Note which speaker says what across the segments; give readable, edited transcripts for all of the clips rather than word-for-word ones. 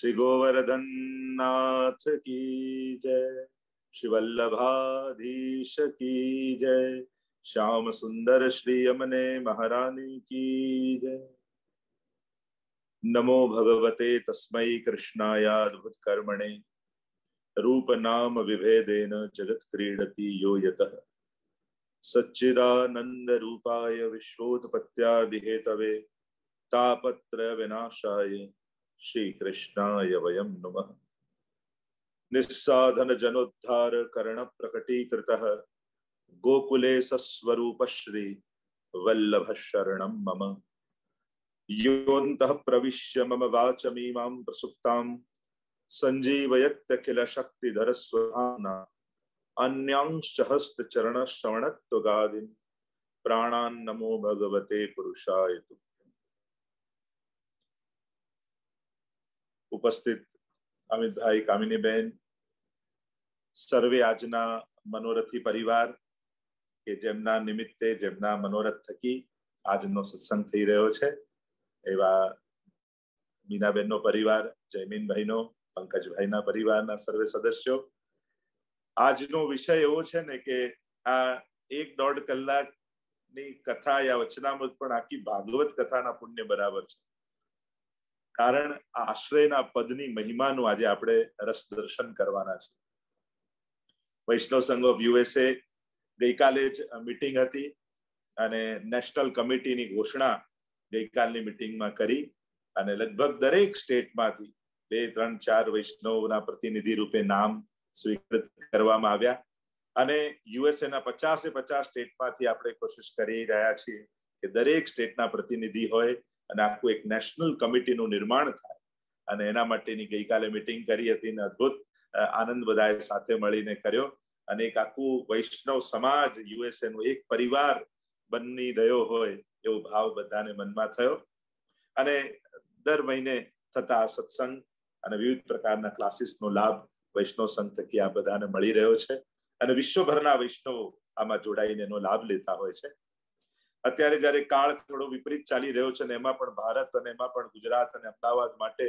Speaker 1: श्री गोवर्धन नाथ की जय, श्री वल्लभाधीश की जय, श्याम सुंदर श्री यमुने महारानी की जय। नमो भगवते तस्मै कृष्णाय अद्भुत कर्मणे रूप नाम विभेदेन जगत क्रीडति यो यतः सच्चिदानंद रूपाय विश्वोत्पत्त्यादि हेतवे तापत्रय विनाशाय श्री कृष्णाय वयं नमः। निस्साधन जनोद्धार कर्ण प्रकटीकृतः गोकुले सस्वरूप श्री वल्लभ शरणं मम। योऽन्तः प्रविश्य मम वाचमीमां प्रसुप्तां सञ्जीवयत्यखिल शक्तिधर स्वधाम्ना अन्यांश्च हस्तचरणश्रवणत्वगादीन् प्राणान् नमो भगवते पुरुषाय तुभ्यम्। उपस्थित अमित भाई, कामिनी बेन, सर्वे આજના મનોરથી પરિવાર કે જેમના નિમિત્તે જેમના મનોરથ થકી આજનો સત્સંગ થઈ રહ્યો છે એવા મીનાબેનનો પરિવાર, જયમીનભાઈનો, પંકજભાઈના પરિવારના સર્વે સદસ્યો, આજનો વિષય એવો છે ને કે આ 1-1.5 કલાકની કથા યા વચનામૃત પણ આખી ભાગવત કથાના પુણ્ય બરાબર છે. કારણ આશ્રયના પદની મહિમાનું આજે આપણે રસ દર્શન કરવાના છે. વૈષ્ણવ સંઘ ઓફ યુએસએ ગઈકાલે જ મીટિંગ હતી અને નેશનલ કમિટીની ઘોષણા ગઈકાલની મીટિંગમાં કરી અને લગભગ દરેક સ્ટેટમાંથી 2, 3, 4 વૈષ્ણવના પ્રતિનિધિ રૂપે નામ સ્વીકૃત કરવામાં આવ્યા અને યુએસએના 50-50 સ્ટેટમાંથી આપણે કોશિશ કરી રહ્યા છીએ કે દરેક સ્ટેટના પ્રતિનિધિ હોય અને આખું એક નેશનલ કમિટીનું નિર્માણ થાય અને એના માટેની ગઈકાલે મીટિંગ કરી હતી અને અદ્ભુત આનંદ બધાએ સાથે મળીને કર્યો અને એક આખું વૈષ્ણવ સમાજ યુએસએનો એક પરિવાર બની રહ્યો હોય એવો ભાવ બધાને મનમાં થયો અને દર મહિને થતા સત્સંગ અને વિવિધ પ્રકારના ક્લાસીસનો લાભ વૈષ્ણવ સંઘ થકી આ બધાને મળી રહ્યો છે અને વિશ્વભરના વૈષ્ણવો આમાં જોડાઈને એનો લાભ લેતા હોય છે. અત્યારે જ્યારે કાળ થોડો વિપરીત ચાલી રહ્યો છે ને એમાં પણ ભારત અને એમાં પણ ગુજરાત અને અમદાવાદ માટે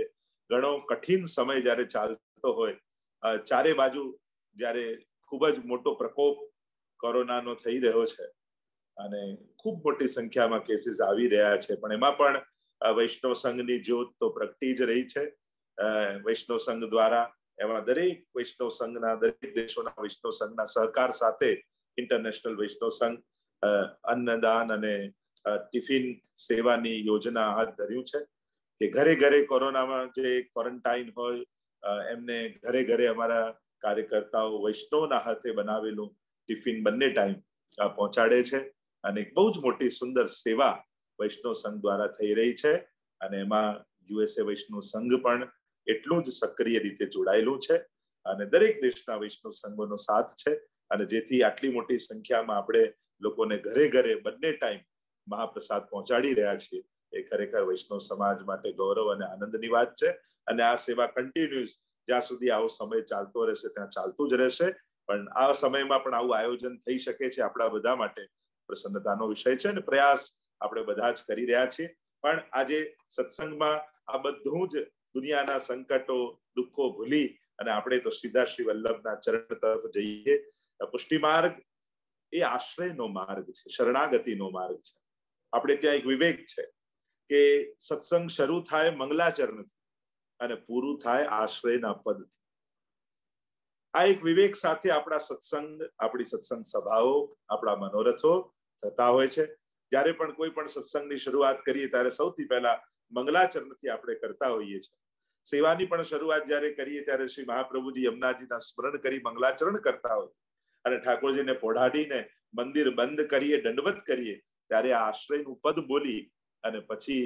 Speaker 1: ઘણો કઠિન સમય જ્યારે ચાલતો હોય, ચારે બાજુ જ્યારે ખૂબ જ મોટો પ્રકોપ કોરોનાનો થઈ રહ્યો છે અને ખૂબ મોટી સંખ્યામાં કેસીસ આવી રહ્યા છે, પણ એમાં પણ વૈષ્ણવ સંઘની જ્યોત તો પ્રગટી જ રહી છે. વૈષ્ણવ સંઘ દ્વારા એમાં દરેક વૈષ્ણવ સંઘના, દરેક દેશોના વૈષ્ણવ સંઘના સહકાર સાથે ઇન્ટરનેશનલ વૈષ્ણવ સંઘ અન્નદાન અને ટિફિન સેવાની યોજના હાથ ધર્યું છે કે ઘરે ઘરે કોરોનામાં જે ક્વોરન્ટાઇન હોય એમને ઘરે ઘરે અમારા કાર્યકર્તાઓ વૈષ્ણવના હાથે બનાવેલું ટિફિન બંને ટાઈમ પહોંચાડે છે અને એક બહુ જ મોટી સુંદર સેવા વૈષ્ણવ સંઘ દ્વારા થઈ રહી છે અને એમાં યુએસએ વૈષ્ણવ સંઘ પણ એટલું જ સક્રિય રીતે જોડાયેલું છે અને દરેક દેશના વૈષ્ણવ સંઘોનો સાથ છે અને જેથી આટલી મોટી સંખ્યામાં આપણે લોકોને ઘરે ઘરે બંને ટાઈમ મહાપ્રસાદ પહોંચાડી રહ્યા છીએ એ ખરેખર વૈષ્ણવ સમાજ માટે ગૌરવ અને આનંદની વાત છે અને આ સેવા કન્ટિન્યુઅસ જ્યાં સુધી આવો સમય ચાલતો રહેશે ત્યાં ચાલતું જ રહેશે. પણ આ સમયમાં પણ આવું આયોજન થઈ શકે છે આપણા બધા માટે પ્રસન્નતાનો વિષય છે અને પ્રયાસ આપણે બધા જ કરી રહ્યા છીએ. પણ આજે સત્સંગમાં આ બધું જ દુનિયાના સંકટો, દુઃખો ભૂલી અને આપણે તો સીધા શ્રી વલ્લભના ચરણ તરફ જઈએ. પુષ્ટિ માર્ગ એ આશ્રયનો માર્ગ છે, શરણાગતિનો માર્ગ છે. આપણે ત્યાં એક વિવેક છે કે સત્સંગ શરૂ થાય મંગલાચરણથી અને પૂરું થાય આશ્રયના પદથી. આ એક વિવેક સાથે આપણા સત્સંગ, આપણી સત્સંગ સભાઓ, આપણા મનોરથો થતા હોય છે. જ્યારે પણ કોઈ પણ સત્સંગની શરૂઆત કરીએ ત્યારે સૌથી પહેલા મંગલાચરણથી આપણે કરતા હોઈએ છીએ. સેવાની પણ શરૂઆત જ્યારે કરીએ ત્યારે શ્રી મહાપ્રભુજી યમુનાજીના સ્મરણ કરી મંગલાચરણ કરતા હોય અને ઠાકોરજીને પોઢાડીને મંદિર બંધ કરીએ, દંડવત કરીએ ત્યારે આ આશ્રયનું પદ બોલી અને પછી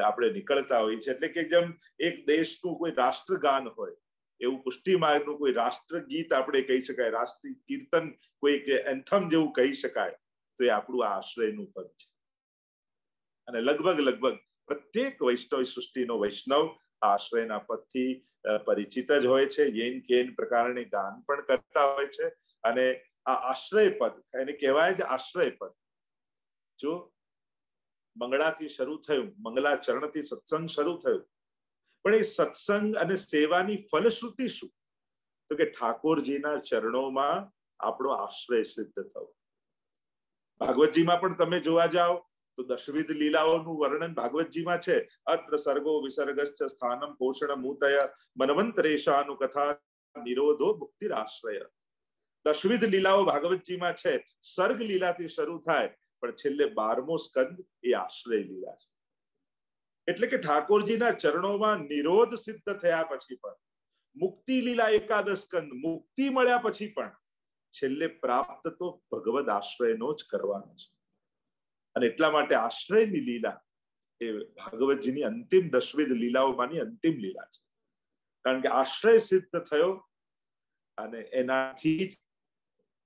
Speaker 1: આપણે નીકળતા હોઈએ છીએ. એટલે કે જેમ એક દેશનું કોઈ રાષ્ટ્રગાન હોય એવું પુષ્ટિ માર્ગનું કોઈ રાષ્ટ્રગીત આપણે કહી શકાય, રાષ્ટ્રીય કીર્તન, કોઈ એન્થમ જેવું કહી શકાય તો એ આપણું આ આશ્રયનું પદ છે. અને લગભગ પ્રત્યેક વૈષ્ણવ સૃષ્ટિનો વૈષ્ણવ આશ્રયના પદથી પરિચિત જ હોય છે. યેન કેન પ્રકારની ગાન પણ કરતા હોય છે અને આ આશ્રય પદ એને કહેવાય જ આશ્રય પદ. જો મંગળાથી શરૂ થયું, મંગલાચરણથી સત્સંગ શરૂ થયું પણ એ સત્સંગ અને સેવાની ફલશ્રુતિ શું? તો કે ઠાકોરજીના ચરણોમાં આપણો આશ્રય સિદ્ધ થવો. ભાગવતજીમાં પણ તમે જોવા જાઓ તો દશવિધ લીલાઓનું વર્ણન ભાગવતજીમાં છે. અત્ર સર્ગો વિસર્ગશ્ચ સ્થાનમ પોષણમ ઉતય મનવંતરેશાનું કથા નિરોધો મુક્તિરાશ્રય. દશવિધ લીલાઓ ભાગવતજીમાં છે. સર્ગ લીલાથી શરૂ થાય પણ છેલ્લે 12મો સ્કંદ એ આશ્રય લીલા છે. એટલે કે ઠાકોરજીના ચરણોમાં નિરોધ સિદ્ધ થયા પછી પણ, મુક્તિ લીલા એકાદશ સ્કંદ, મુક્તિ મળ્યા પછી પણ છેલ્લે પ્રાપ્ત તો ભગવદ આશ્રયનો જ કરવાનો છે. અને એટલા માટે આશ્રયની લીલા એ ભાગવતજીની અંતિમ દશવિધ લીલાઓમાંની અંતિમ લીલા છે. કારણ કે આશ્રય સિદ્ધ થયો અને એનાથી જ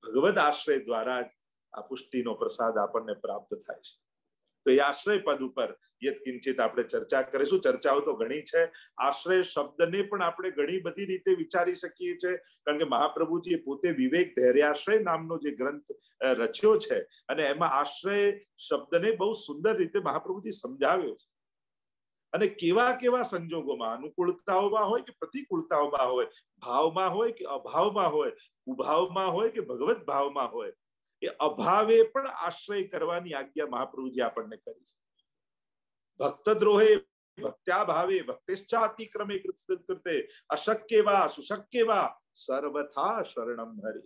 Speaker 1: ભગવદ આશ્રય દ્વારા જ આ પુષ્ટિનો પ્રસાદ આપણને પ્રાપ્ત થાય છે. તો એ આશ્રય પદ ઉપર યત્કિંચિત આપણે ચર્ચા કરીશું. ચર્ચાઓ તો ઘણી છે. આશ્રય શબ્દને પણ આપણે ઘણી બધી રીતે વિચારી શકીએ છીએ. કારણ કે મહાપ્રભુજીએ પોતે વિવેક ધૈર્યાશ્રય નામનો જે ગ્રંથ રચ્યો છે અને એમાં આશ્રય શબ્દને બહુ સુંદર રીતે મહાપ્રભુજી સમજાવ્યો છે. અને કેવા કેવા સંજોગોમાં, અનુકૂળતાઓમાં હોય કે પ્રતિકૂળતાઓમાં હોય, ભાવમાં હોય કે અભાવમાં હોય, કુભાવમાં હોય કે ભગવત ભાવમાં હોય, એ અભાવે પણ આશ્રય કરવાની આજ્ઞા મહાપ્રભુજી આપણને કરી છે. ભક્ત દ્રોહે ભક્ત્યા ભાવે ભક્તિશ્ચાતિક્રમે કૃતે અશક્ય વા સુશક્ય વા સર્વથા શરણમ હરિ.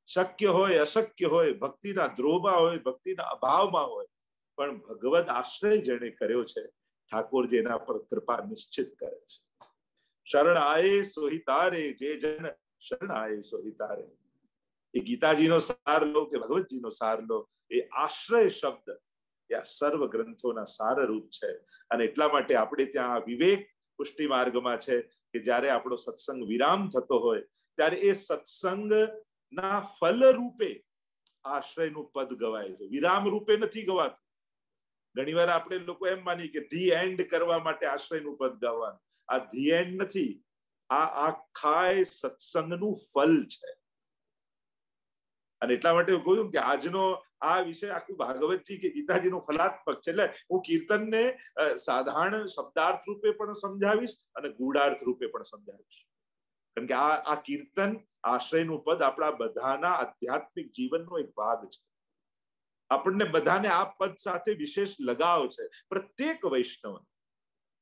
Speaker 1: શક્ય હોય અશક્ય હોય, ભક્તિના દ્રોહમાં હોય, ભક્તિના અભાવમાં હોય, પણ ભગવદ આશ્રય જેને કર્યો છે ઠાકોરજી એના પર કૃપા નિશ્ચિત કરે છે. શરણ આયે સોહિતારે, જે જન શરણ આયે સોહિતારે. એ ગીતાજીનો સાર લો કે ભગવતજીનો સાર લો, એ આશ્રય શબ્દ એ આ સર્વ ગ્રંથોના સારરૂપ છે. અને એટલા માટે આપણે ત્યાં વિવેક પુષ્ટિ માર્ગમાં છે કે જ્યારે આપણો સત્સંગ વિરામ થતો હોય ત્યારે એ સત્સંગના ફલ રૂપે આશ્રયનું પદ ગવાય છે. વિરામ રૂપે નથી ગવાતું. ઘણીવાર આપણે લોકો એમ માની કે ધી એન્ડ કરવા માટે આશ્રયનું પદ ગાવાનું. આ ધી એન્ડ નથી, આ આખા સત્સંગનું ફલ છે. અને એટલા માટે કહ્યું કે આજનો આ વિષય આખું ભાગવતજી કે ગીતાજીનો ફલાત્મક છે. એટલે હું કીર્તનને સાધારણ શબ્દાર્થ રૂપે પણ સમજાવીશ અને ગૂઢાર્થ રૂપે પણ સમજાવીશ. કારણ કે આ કીર્તન, આશ્રયનું પદ આપણા બધાના આધ્યાત્મિક જીવનનો એક ભાગ છે. આપણને બધાને આ પદ સાથે વિશેષ લગાવ છે. પ્રત્યેક વૈષ્ણવ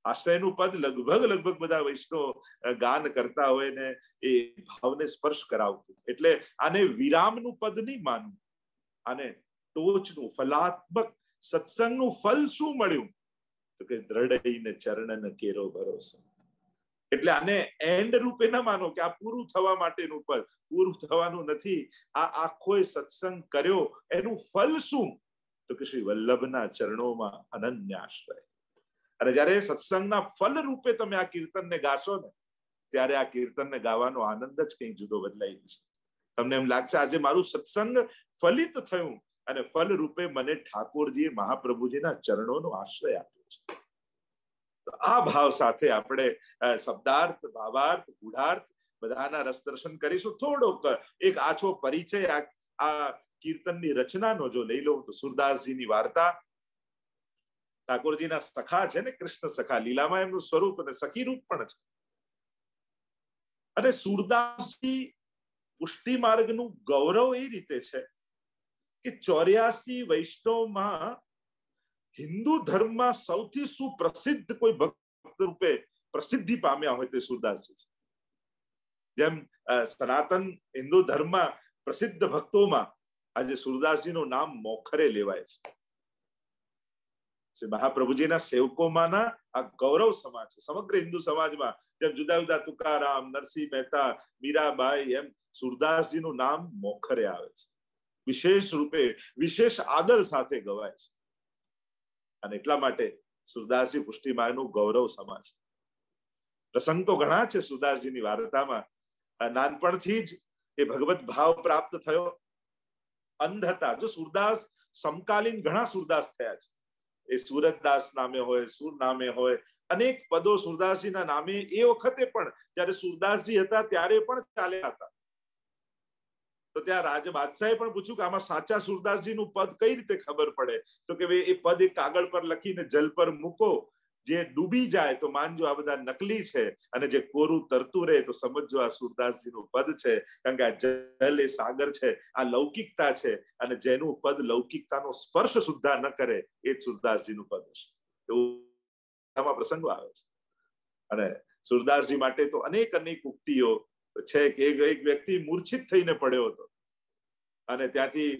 Speaker 1: આશ્રયનું પદ લગભગ બધા વૈષ્ણવ ગાન કરતા હોય ને એ ભાવને સ્પર્શ કરાવતું. એટલે આને વિરામનું પદ નહીં માનવું, આને ટોચનું ફલાત્મક સત્સંગનું ફલ શું મળ્યું તો કે દ્રઢઈને ચરણન કેરો ભરોસો. એટલે આને એન્ડ રૂપે ના માનો કે આ પૂરું થવા માટેનું પદ. પૂરું થવાનું નથી. આ આખો સત્સંગ કર્યો એનું ફલ શું તો કે શ્રી વલ્લભના ચરણોમાં અનન્ય આશ્રય. અને જયારે સત્સંગના ફલ રૂપે તમે આ કીર્તનને ગાશો ને ત્યારે આ કીર્તનને ગાવાનો આનંદ જ કંઈક જુદો બદલાઈ જશે. તમને એમ લાગશે આજે મારું સત્સંગ ફલિત થયું અને ફલ રૂપે મને ઠાકોરજીએ મહાપ્રભુજીના ચરણોનો આશ્રય આપ્યો છે. તો આ ભાવ સાથે આપણે શબ્દાર્થ, ભાવાર્થ, ગૂઢાર્થ બધાના રસ દર્શન કરીશું. થોડોક એક આછો પરિચય આ કીર્તનની રચનાનો જો લઈ લો તો સુરદાસજીની વાર્તા. ઠાકોરજીના સખા છે ને, કૃષ્ણ સખા. લીલામાં એમનું સ્વરૂપ અને સખી રૂપ પણ છે. અને સુરદાસજી પુષ્ટિ માર્ગનું ગૌરવ એ રીતે છે કે 84 વૈષ્ણવમાં હિન્દુ ધર્મમાં સૌથી સુપ્રસિદ્ધ કોઈ ભક્ત રૂપે પ્રસિદ્ધિ પામ્યા હોય તે સુરદાસજી છે. જેમ સનાતન હિન્દુ ધર્મમાં પ્રસિદ્ધ ભક્તોમાં આજે સુરદાસજીનું નામ મોખરે લેવાય છે. મહાપ્રભુજીના સેવકોમાંના આ ગૌરવ સમાજ છે. સમગ્ર હિન્દુ સમાજમાં જેમ જુદા જુદા તુકારામ, નરસિંહ મહેતા, મીરાબાઈ, એમ સુરદાસજીનું નામ મોખરે આવે છે. વિશેષ રૂપે વિશેષ આદર સાથે ગવાય છે. અને એટલા માટે સુરદાસજી પુષ્ટિ માર્ગનું ગૌરવ સમાજ. પ્રસંગ તો ઘણા છે સુરદાસજીની વાર્તામાં. નાનપણથી જ એ ભગવત ભાવ પ્રાપ્ત થયો. અંધ હતા. જો સુરદાસ સમકાલીન ઘણા સુરદાસ થયા છે. એ સુરતદાસ નામે હોય, સુર નામે હોય, અનેક પદો સુરદાસજીના નામે એ વખતે પણ જયારે સુરદાસજી હતા ત્યારે પણ ચાલ્યા હતા. તો ત્યાં રાજ બાદશાહે પણ પૂછ્યું કે આમાં સાચા સુરદાસજીનું પદ કઈ રીતે ખબર પડે? તો કે એ પદ એક કાગળ પર લખીને જલ પર મૂકો જે ડૂબી જાય તો માનજો આ બધા નકલી છે, અને જે કોરું તરતું રહે તો સમજજો આ સુરદાસજીનું પદ છે. કારણ કે આ જલ એ સાગર છે, આ લૌકિકતા છે, અને જેનું પદ લૌકિકતાનો સ્પર્શ સુદ્ધા ન કરે એ જ સુરદાસજીનું પદ છે. એવું પ્રસંગો આવે છે. અને સુરદાસજી માટે તો અનેક ઉક્તિઓ છે કે એક વ્યક્તિ મૂર્છિત થઈને પડ્યો હતો, અને ત્યાંથી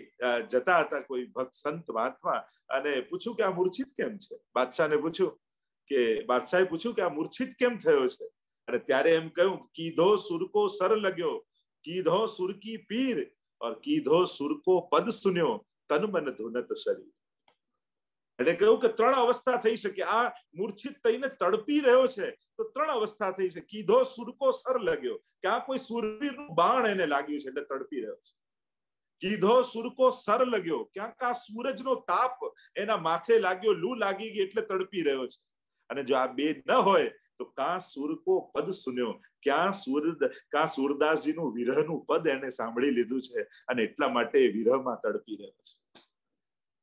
Speaker 1: જતા હતા કોઈ ભક્ત સંત મહાત્મા, અને પૂછ્યું કે આ મૂર્છિત કેમ છે. બાદશાહે પૂછ્યું કે આ મૂર્છિત કેમ થયો છે. અને ત્યારે એમ કહ્યું, કીધો સુર કો સર લગ્યો, કીધો સુર કી પીર, और કીધો સુર કો પદ સુન્યો, તન મન ધુનત શરીર. એટલે કહ્યું કે 3 અવસ્થા થઈ શકે. આ મૂર્છિત થઈને તડપી રહ્યો છે તો 3 અવસ્થા થઈ છે. કીધો સુર કો સર લગ્યો, કે આ કોઈ સુરવીરનું બાણ એને લાગ્યું છે એટલે તડપી રહ્યો છે. કીધો સુર કો સર લગ્યો, ક્યાંક આ સૂરજનો તાપ એના માથે લાગ્યો, લૂ લાગી ગઈ એટલે તડપી રહ્યો છે. અને જો આ બે ન હોય તો કા સુર કો પદ સુન્યો, ક્યાં સુરદાસજીનું વિરહનું પદ એને સાંભળી લીધું છે અને એટલા માટે વિરહમાં તડપી રહ્યો છે.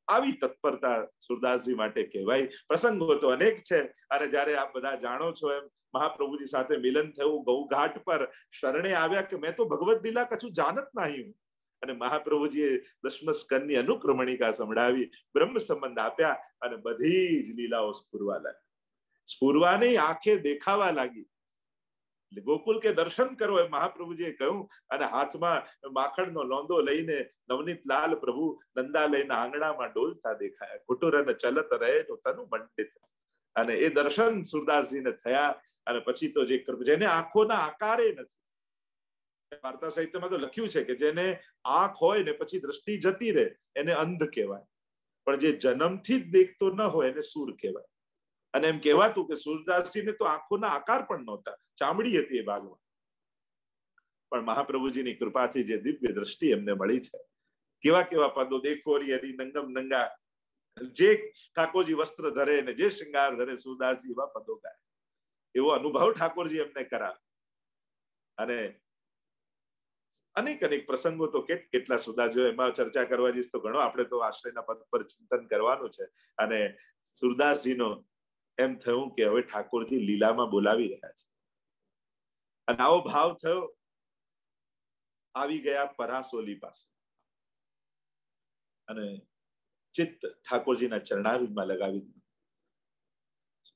Speaker 1: આવી તત્પરતા સુરદાસજી માટે કહેવાય. પ્રસંગો તો અનેક છે, અને જયારે આપ બધા જાણો છો એમ મહાપ્રભુજી સાથે મિલન થયું, ગૌઘાટ પર શરણે આવ્યા કે મેં તો ભગવદ લીલા કછું જાનત નહીં હું. અને મહાપ્રભુજીએ દશમ સ્કંદની અનુક્રમણિકા સંભળાવી, બ્રહ્મ સંબંધ આપ્યા, અને બધી જ લીલાઓ સ્ફુરવા લાગી. સ્ફુરવાની આંખે દેખાવા લાગી. ગોકુલ કે દર્શન કરો એમ મહાપ્રભુજીએ કહ્યું, અને હાથમાં માખણનો લોંદો લઈને નવનીત લાલ પ્રભુ નંદાલયના આંગણામાં ડોલતા દેખાયા. ઘુટુરન ચલત રહે તનુ મંડિત. અને એ દર્શન સુરદાસજીને થયા. અને પછી તો જેને આંખોના આકારે નથી, વાર્તા સાહિત્યમાં તો લખ્યું છે કે જેને આંખ હોય ને પછી દ્રષ્ટિ જતી રહે એને અંધ કહેવાય, પણ જે જન્મથી જ દેખતો ન હોય એને સૂર કહેવાય. અને એમ કહેવાતું કે સુરદાસજીને તો આંખોના આકાર પણ નહોતા, ચામડી હતી એ ભાગમાં, પણ મહાપ્રભુજીની કૃપાથી જે દિવ્ય દ્રષ્ટિ એમને મળી છે. કેવા કેવા પદો, દેખો રી હરી નંગમ નંગા, જે ઠાકોરજી વસ્ત્ર ધરે ને જે શૃંગાર ધરે સુરદાસજી એવા પદો ગાય. એવો અનુભવ ઠાકોરજી એમને કરાવે. અને અનેક પ્રસંગો તો કેટલા સુરદાસજીઓ, એમાં ચર્ચા કરવા જઈશ તો ઘણો. આપણે તો આશ્રયના પદ પર ચિંતન કરવાનું છે. અને સુરદાસજીનો એમ થયું કે હવે ઠાકોરજી લીલામાં બોલાવી રહ્યા છે, અને આવો ભાવ થયો. આવી ગયા પરાસોલી પાસે, અને ચિત્ત ઠાકોરજીના ચરણારવિંદમાં લગાવી દીધું.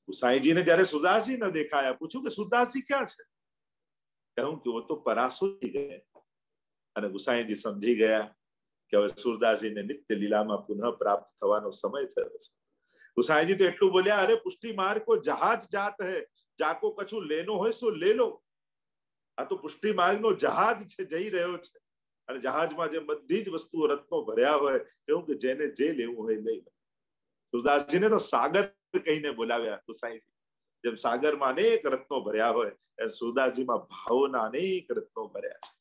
Speaker 1: ગુસાઈજીને જયારે સુરદાસજી ન દેખાયા, પૂછ્યું કે સુરદાસજી ક્યાં છે. કહ્યું કે વો તો પરાસોલી ગયે. અને ગુસાઈજી સમજી ગયા કે હવે સુરદાસજીને નિત્ય લીલામાં પુનઃ પ્રાપ્ત થવાનો સમય થયો છે. ગુસાઈજી તો એટલું બોલ્યા, અરે પુષ્ટિ માર્ગ કો જહાજ જાત હૈ, જાકો કછું લેનો હોય સો લે લો. આ તો પુષ્ટિ માર્ગનો જહાજ છે, જઈ રહ્યો છે. અને જહાજમાં જે બધી જ વસ્તુઓ રત્નો ભર્યા હોય, એવું કે જેને જે લેવું હોય લઈ લો. સુરદાસજીને તો સાગર કહીને બોલાવ્યા ગુસાઈજી. જેમ સાગરમાં અનેક રત્નો ભર્યા હોય એમ સુરદાસજીમાં ભાવોના અનેક રત્નો ભર્યા છે.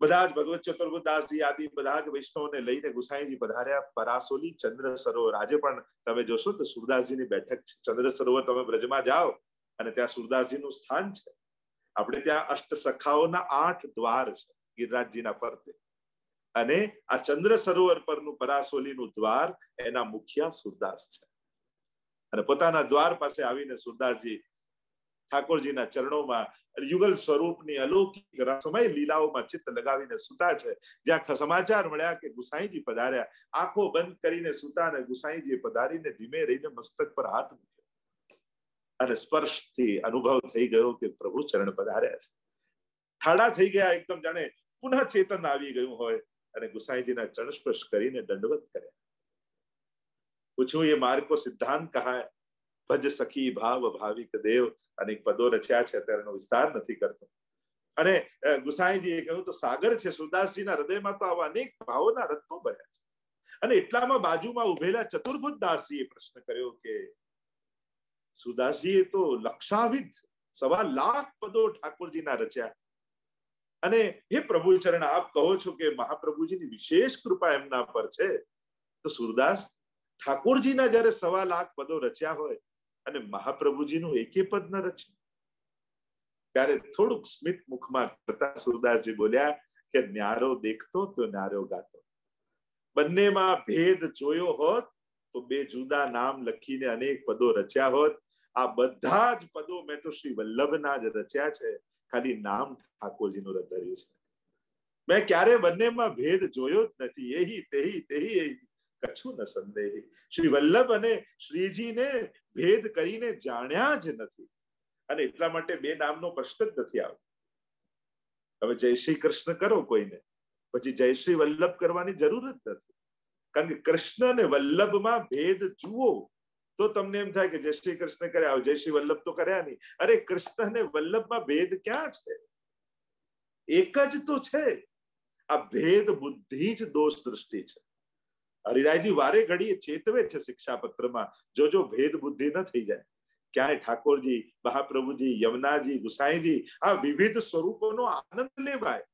Speaker 1: બધા જ ભગવત ચતુર્બુદાસજી આદિ બધા જ વૈષ્ણવને લઈને ગુસાઈજી પધાર્યા પરાસોલી ચંદ્ર સરોવર. આજે પણ તમે જોશો તો સુરદાસજીની બેઠક છે. ચંદ્ર સરોવર તમે બ્રજમાં જાઓ અને ત્યાં સુરદાસજીનું સ્થાન છે. આપણે ત્યાં અષ્ટ સખાઓના 8 દ્વાર છે ગિરિરાજજીના ફરતે, અને આ ચંદ્ર સરોવર પરનું પરાસોલીનું દ્વાર એના મુખિયા સુરદાસ છે. અને પોતાના દ્વાર પાસે આવીને સુરદાસજી ઠાકોરજીના ચરણોમાં યુગલ સ્વરૂપની અલૌકિક રસમય લીલાઓમાં ચિત્ત લગાવીને સૂતા છે. જ્યાં સમાચાર મળ્યા કે ગુસાઈજી પધાર્યા, આંખો બંધ કરીને સૂતા, અને ગુસાઈજીએ પધારીને ધીમે રહીને મસ્તક પર હાથ મૂક્યો, અને સ્પર્શથી અનુભવ થઈ ગયો કે પ્રભુ ચરણ પધાર્યા છે. ઠાડા થઈ ગયા, એકદમ જાણે પુનઃ ચેતન આવી ગયું હોય, અને ગુસાઈજીના ચરણ સ્પર્શ કરીને દંડવત કર્યા. પૂછ્યું ये मार्ग को सिद्धांत कहा है, ભજ સખી ભાવ ભાવિક દેવ. અનેક પદો રચ્યા છે, અત્યારનો વિસ્તાર નથી કરતો. અને ગુસાઈજીએ કહ્યું તો સાગર છે. સુરદાસજીના હૃદયમાં તો આવા અનેક ભાવોના રત્નો ભર્યા છે. અને એટલામાં બાજુમાં ઉભેલા ચતુર્બુદ્ધદાસજીએ પ્રશ્ન કર્યો કે સુરદાસજીએ તો લક્ષાવિધ 1.25 લાખ પદો ઠાકોરજીના રચ્યા, અને હે પ્રભુ ચરણ આપ કહો છો કે મહાપ્રભુજીની વિશેષ કૃપા એમના પર છે, તો સુરદાસ ઠાકોરજીના જયારે 1.25 લાખ પદો રચ્યા હોય અને મહાપ્રભુજીનું એકે પદ ન રચ્યું, ત્યારે થોડુંક સ્મિત મુખમાં કરતા સુરદાસજી બોલ્યા કે ન્યારો દેખતો તો ન્યારો ગાતો. બંનેમાં ભેદ જોયો હોત તો બે જુદા નામ લખીને અનેક પદો રચ્યા હોત. આ બધા જ પદો મેં તો શ્રી વલ્લભના જ રચ્યા છે, ખાલી નામ ઠાકોરજીનું ધર્યું છે. મેં ક્યારે બંનેમાં ભેદ જોયો જ નથી. એહી તેહી તેહી એહી કછું ન સંદેહી. શ્રી વલ્લભ અને શ્રીજીને ભેદ કરીને જાણ્યા જ નથી, અને એટલા માટે બે નામનો પ્રશ્ન જ નથી આવતો. હવે જય શ્રી કૃષ્ણ કરો કોઈને, પછી જય શ્રી વલ્લભ કરવાની જરૂર જ નથી. કારણ કે કૃષ્ણ અને વલ્લભમાં ભેદ જુઓ તો તમને એમ થાય કે જય શ્રી કૃષ્ણ કર્યા, જય શ્રી વલ્લભ તો કર્યા નહીં. અરે કૃષ્ણ અને વલ્લભમાં ભેદ ક્યાં છે? એક જ તો છે. આ ભેદ બુદ્ધિ જ દોષ દૃષ્ટિ છે. હરિરાયજી વારે ઘડીએ ચેતવે છે શિક્ષાપત્રમાં, જો ભેદ બુદ્ધિ ન થઈ જાય. ક્યાંય ઠાકોરજી, મહાપ્રભુજી, યમુનાજી, ગુસાઈજી આ વિવિધ સ્વરૂપોનો આનંદ લેવાય.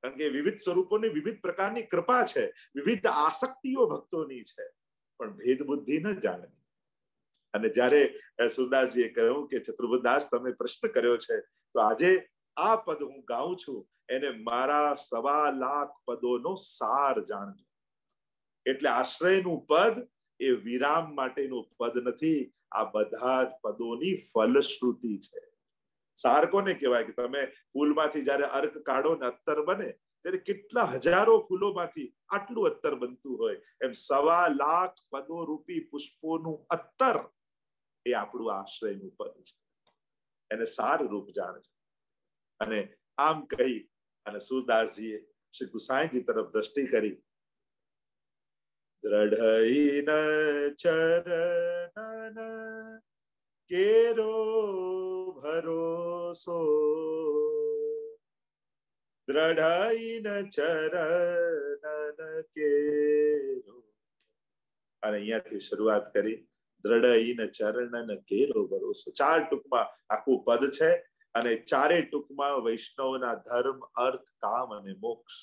Speaker 1: કારણ કે વિવિધ સ્વરૂપોની વિવિધ પ્રકારની કૃપા છે, વિવિધ આસક્તિઓ ભક્તોની છે, પણ ભેદ બુદ્ધિ ન જાણે. અને જ્યારે સુરદાસજીએ કહ્યું કે ચતુર્બુદાસ તમે પ્રશ્ન કર્યો છે, તો આજે આ પદ હું ગાઉં છું, એને મારા 1.25 લાખ પદોનો સાર જાણજો. એટલે આશ્રયનું પદ એ વિરામ માટેનું પદ નથી, આ બધા જ પદોની ફલશ્રુતિ છે. સાર કોને કહેવાય? કે તમે ફૂલમાંથી જ્યારે અર્ક કાઢો ને અત્તર બને, ત્યારે કેટલા હજારો ફૂલોમાંથી આટલું અત્તર બનતું હોય, એમ 1.25 લાખ પદો રૂપી પુષ્પોનું અત્તર એ આપણું આશ્રયનું પદ છે. એને સાર રૂપ જાણજો. અને આમ કહી અને સુરદાસજીએ શ્રી ગુસાઈજી તરફ દ્રષ્ટિ કરી. દ્રઢઈન ચરણન કેરો ભરોસો, દ્રઢઈન ચરણન કેરો. અને અહીંયાથી શરૂઆત કરી. દ્રઢઈન ચરણન કેરો ભરોસો. 4 ટૂંકમાં આખું પદ છે, અને ચારે ટૂંકમાં વૈષ્ણવના ધર્મ, અર્થ, કામ અને મોક્ષ,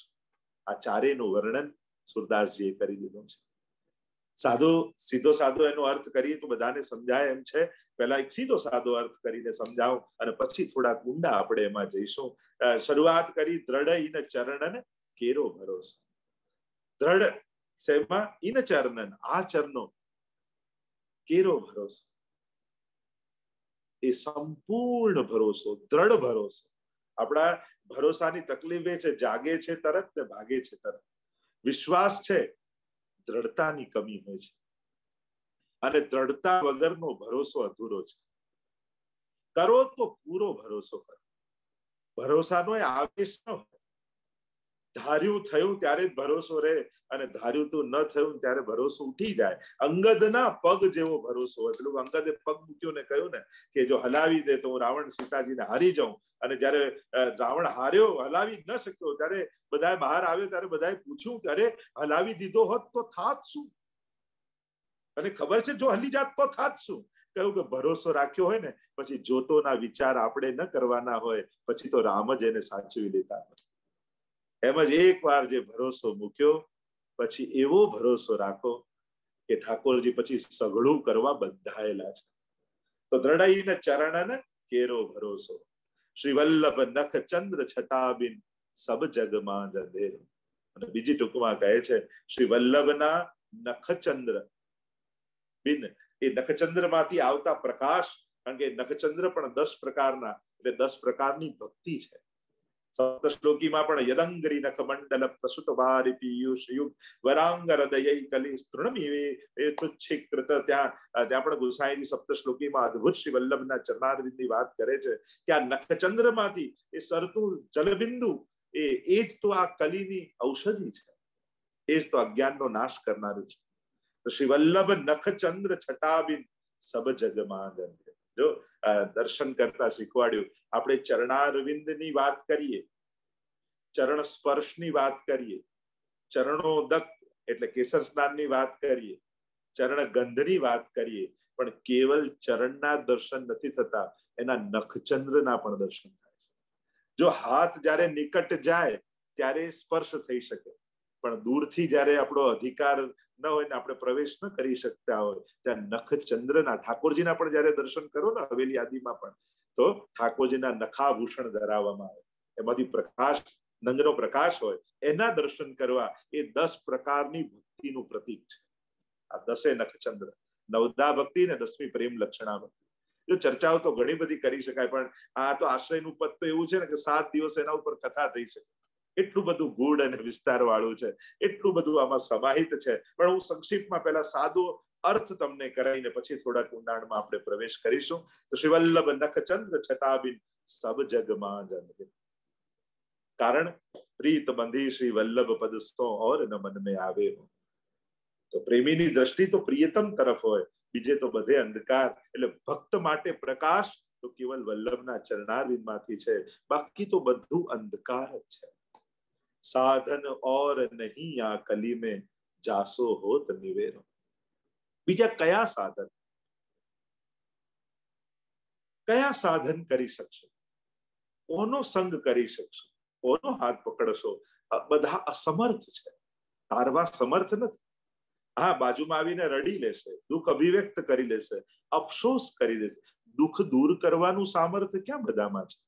Speaker 1: આ ચારેયનું વર્ણન સુરદાસજીએ કરી દીધું છે. સીધો સાધો એનો અર્થ કરીએ તો બધાને સમજાય એમ છે. પહેલા એક સીધો સાધો અર્થ કરીને સમજાવું, અને પછી થોડા ઊંડા આપણે એમાં જઈશું. શરૂઆત કરી દ્રઢ ઇન ચરણન કેરો ભરોસો. દ્રઢ શેમાં? ઇન ચરણન, આ ચરણો. કેરો ભરોસો, એ સંપૂર્ણ ભરોસો, દ્રઢ ભરોસો. આપણા ભરોસાની તકલીફ એ છે, જાગે છે તરત ને ભાગે છે તરત. વિશ્વાસ છે, દ્રઢતાની કમી હોય છે, અને દ્રઢતા વગરનો ભરોસો અધૂરો છે. કરો તો પૂરો ભરોસો કરો. ભરોસાનો એ આવેશ ન હોય. ધાર્યું થયું ત્યારે જ ભરોસો રહે, અને ધાર્યું તો ન થયું ત્યારે ભરોસો ઉઠી જાય. અંગદના પગ જેવો ભરોસો હોય. પેલું અંગદે પગ મૂક્યો ને કહ્યું ને કે જો હલાવી દે તો હું રાવણ સીતાજીને હારી જાઉં. અને જયારે રાવણ હાર્યો, હલાવી ન શક્યો, ત્યારે બધા બહાર આવ્યો, ત્યારે બધાએ પૂછ્યું કે અરે હલાવી દીધો હોત તો થાત શું? અને ખબર છે જો હલી જાત તો થાત શું? કહ્યું કે ભરોસો રાખ્યો હોય ને, પછી જોતોના વિચાર આપણે ન કરવાના હોય, પછી તો રામ જ એને સાચવી લેતા હોય. એમ જ એક વાર જે ભરોસો મૂક્યો, પછી એવો ભરોસો રાખો કે ઠાકોરજી પછી સઘળું કરવા બંધાયેલા છે. તો દ્રઢઈને ચરણન કેરો ભરોસો, શ્રી વલ્લભ નખ ચંદ્ર છટાબિન સબ જગમાં અંધેરો. અને બીજી ટૂંકમાં કહે છે શ્રી વલ્લભના નખચંદ્ર બિન, એ નખચંદ્ર માંથી આવતા પ્રકાશ. કારણ કે નખચંદ્ર પણ 10 પ્રકારના, એટલે 10 પ્રકારની ભક્તિ છે. સપ્તશ્લોકીમાં પણ યદંગરી નખ મંડલ પ્રસુત વારી પીયુષ યુગ વરાંગ હૃદય કલી સ્તૃણમિવે એ તુચ્છીકૃત. ત્યાં પણ ગુસાઈજી સપ્તશ્લોકીમાં અદ્ભુત શ્રી વલ્લભના ચરણારવિંદની વાત કરે છે કે આ નખચંદ્રમાંથી એ સરતું જલબિંદુ, એ જ તો આ કલીની ઔષધિ છે, એ જ તો અજ્ઞાનનો નાશ કરનારું છે. તો શ્રી વલ્લભ નખચંદ્ર છટાબિન સબ જગમાં ગંધે. જો દર્શન કરતા શીખવાડ્યું. આપણે ચરણારવિંદની વાત કરીએ, ચરણ સ્પર્શની વાત કરીએ, ચરણોદક એટલે કેસર સ્નાનની વાત કરીએ, ચરણ ગંધની વાત કરીએ, પણ કેવલ ચરણના દર્શન નથી થતા, એના નખચંદ્રના પણ દર્શન થાય છે. જો હાથ જ્યારે નિકટ જાય ત્યારે સ્પર્શ થઈ શકે, પણ દૂરથી જ્યારે આપણો અધિકાર ન હોય ને આપણે પ્રવેશ ન કરી શકતા હોય, ત્યાં નખચંદ્રના, ઠાકોરજીના પણ જ્યારે દર્શન કરો ને હવેલી આદિમાં પણ, તો ઠાકોરજીના નખાભૂષણ ધરાવવામાં આવે, એમાંથી પ્રકાશ, નંગનો પ્રકાશ હોય, એના દર્શન કરવા એ 10 પ્રકારની ભક્તિનું પ્રતીક છે. આ 10 નખચંદ્ર, 9દા ભક્તિ ને 10મી પ્રેમ લક્ષણા ભક્તિ. જો ચર્ચાઓ તો ઘણી બધી કરી શકાય, પણ આ તો આશ્રયનું પદ તો એવું છે ને કે 7 દિવસ એના ઉપર કથા થઈ શકે. એટલું બધું ગૂઢ અને વિસ્તાર વાળું છે, એટલું બધું આમાં સમાહિત છે. પણ હું સંક્ષિપ્તમાં પહેલા સાદો અર્થ તમને કરાવીને પછી થોડાક ઊંડાણમાં આપણે પ્રવેશ કરીશું. તો શ્રી વલ્લભ નખચંદ્ર છટાબિન સબ જગમાં જન, કારણ પ્રીત બંધી શ્રી વલ્લભ પદ સો ઓર ન મન में આવે. તો પ્રેમીની દ્રષ્ટિ તો પ્રિયતમ તરફ હોય, બીજે તો બધે અંધકાર. એટલે ભક્ત માટે પ્રકાશ તો કેવલ વલ્લભના ચરણારવિંદમાંથી છે, બાકી તો બધું અંધકાર જ છે. સાધન ઓર નહીં આ કલી में જાસો હોત નિવેરો. બીજા કયા સાધન કરી શકશો? કોનો સંગ કરી શકશો? કોનો હાથ પકડશો? બધા અસમર્થ છે, તારવા સમર્થ નથી. હા, બાજુમાં આવીને રડી લેશે, દુઃખ અભિવ્યક્ત કરી લેશે, અફસોસ કરી દેશે. દુઃખ દૂર કરવાનું સામર્થ્ય ક્યાં બધામાં છે?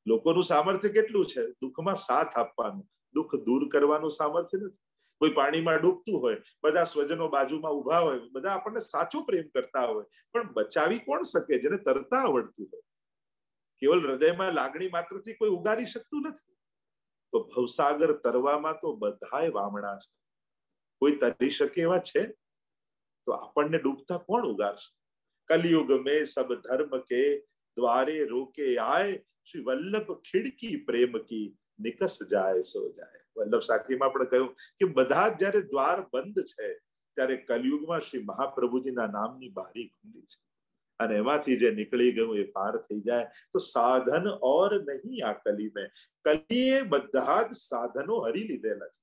Speaker 1: લોકોનું સામર્થ્ય કેટલું છે? દુઃખમાં સાથ આપવાનું. દુઃખ દૂર કરવાનું સામર્થ્ય નથી. કોઈ પાણીમાં ડૂબતું હોય, બધા સ્વજનો બાજુમાં ઉભા હોય, બધા આપણને સાચો પ્રેમ કરતા હોય, પણ બચાવી કોણ શકે? જેને તરતા આવડતું હોય. કેવલ હૃદયમાં લાગણી માત્રથી કોઈ ઉગારી શકતું નથી. તો ભવસાગર તરવામાં તો બધાય વામણા છે. કોઈ તરી શકે એવા છે? તો આપણને ડૂબતા કોણ ઉગારશે? કલયુગ में सब धर्म के द्वारे रोके आए, श्री वल्लभ खिड़की प्रेम की निकस जाए सो जाए. વલ્લભ સાખીમાં પણ કહ્યું કે બધા જયારે દ્વાર બંધ છે, ત્યારે કલયુગમાં શ્રી મહાપ્રભુજીના નામની બારી ખુલ્લી છે, અને એમાંથી જે નીકળી ગયું એ પાર થઈ જાય. તો સાધન ઓર નહીં આ કલી में, કલીએ બધા જ સાધનો હરી લીધેલા છે.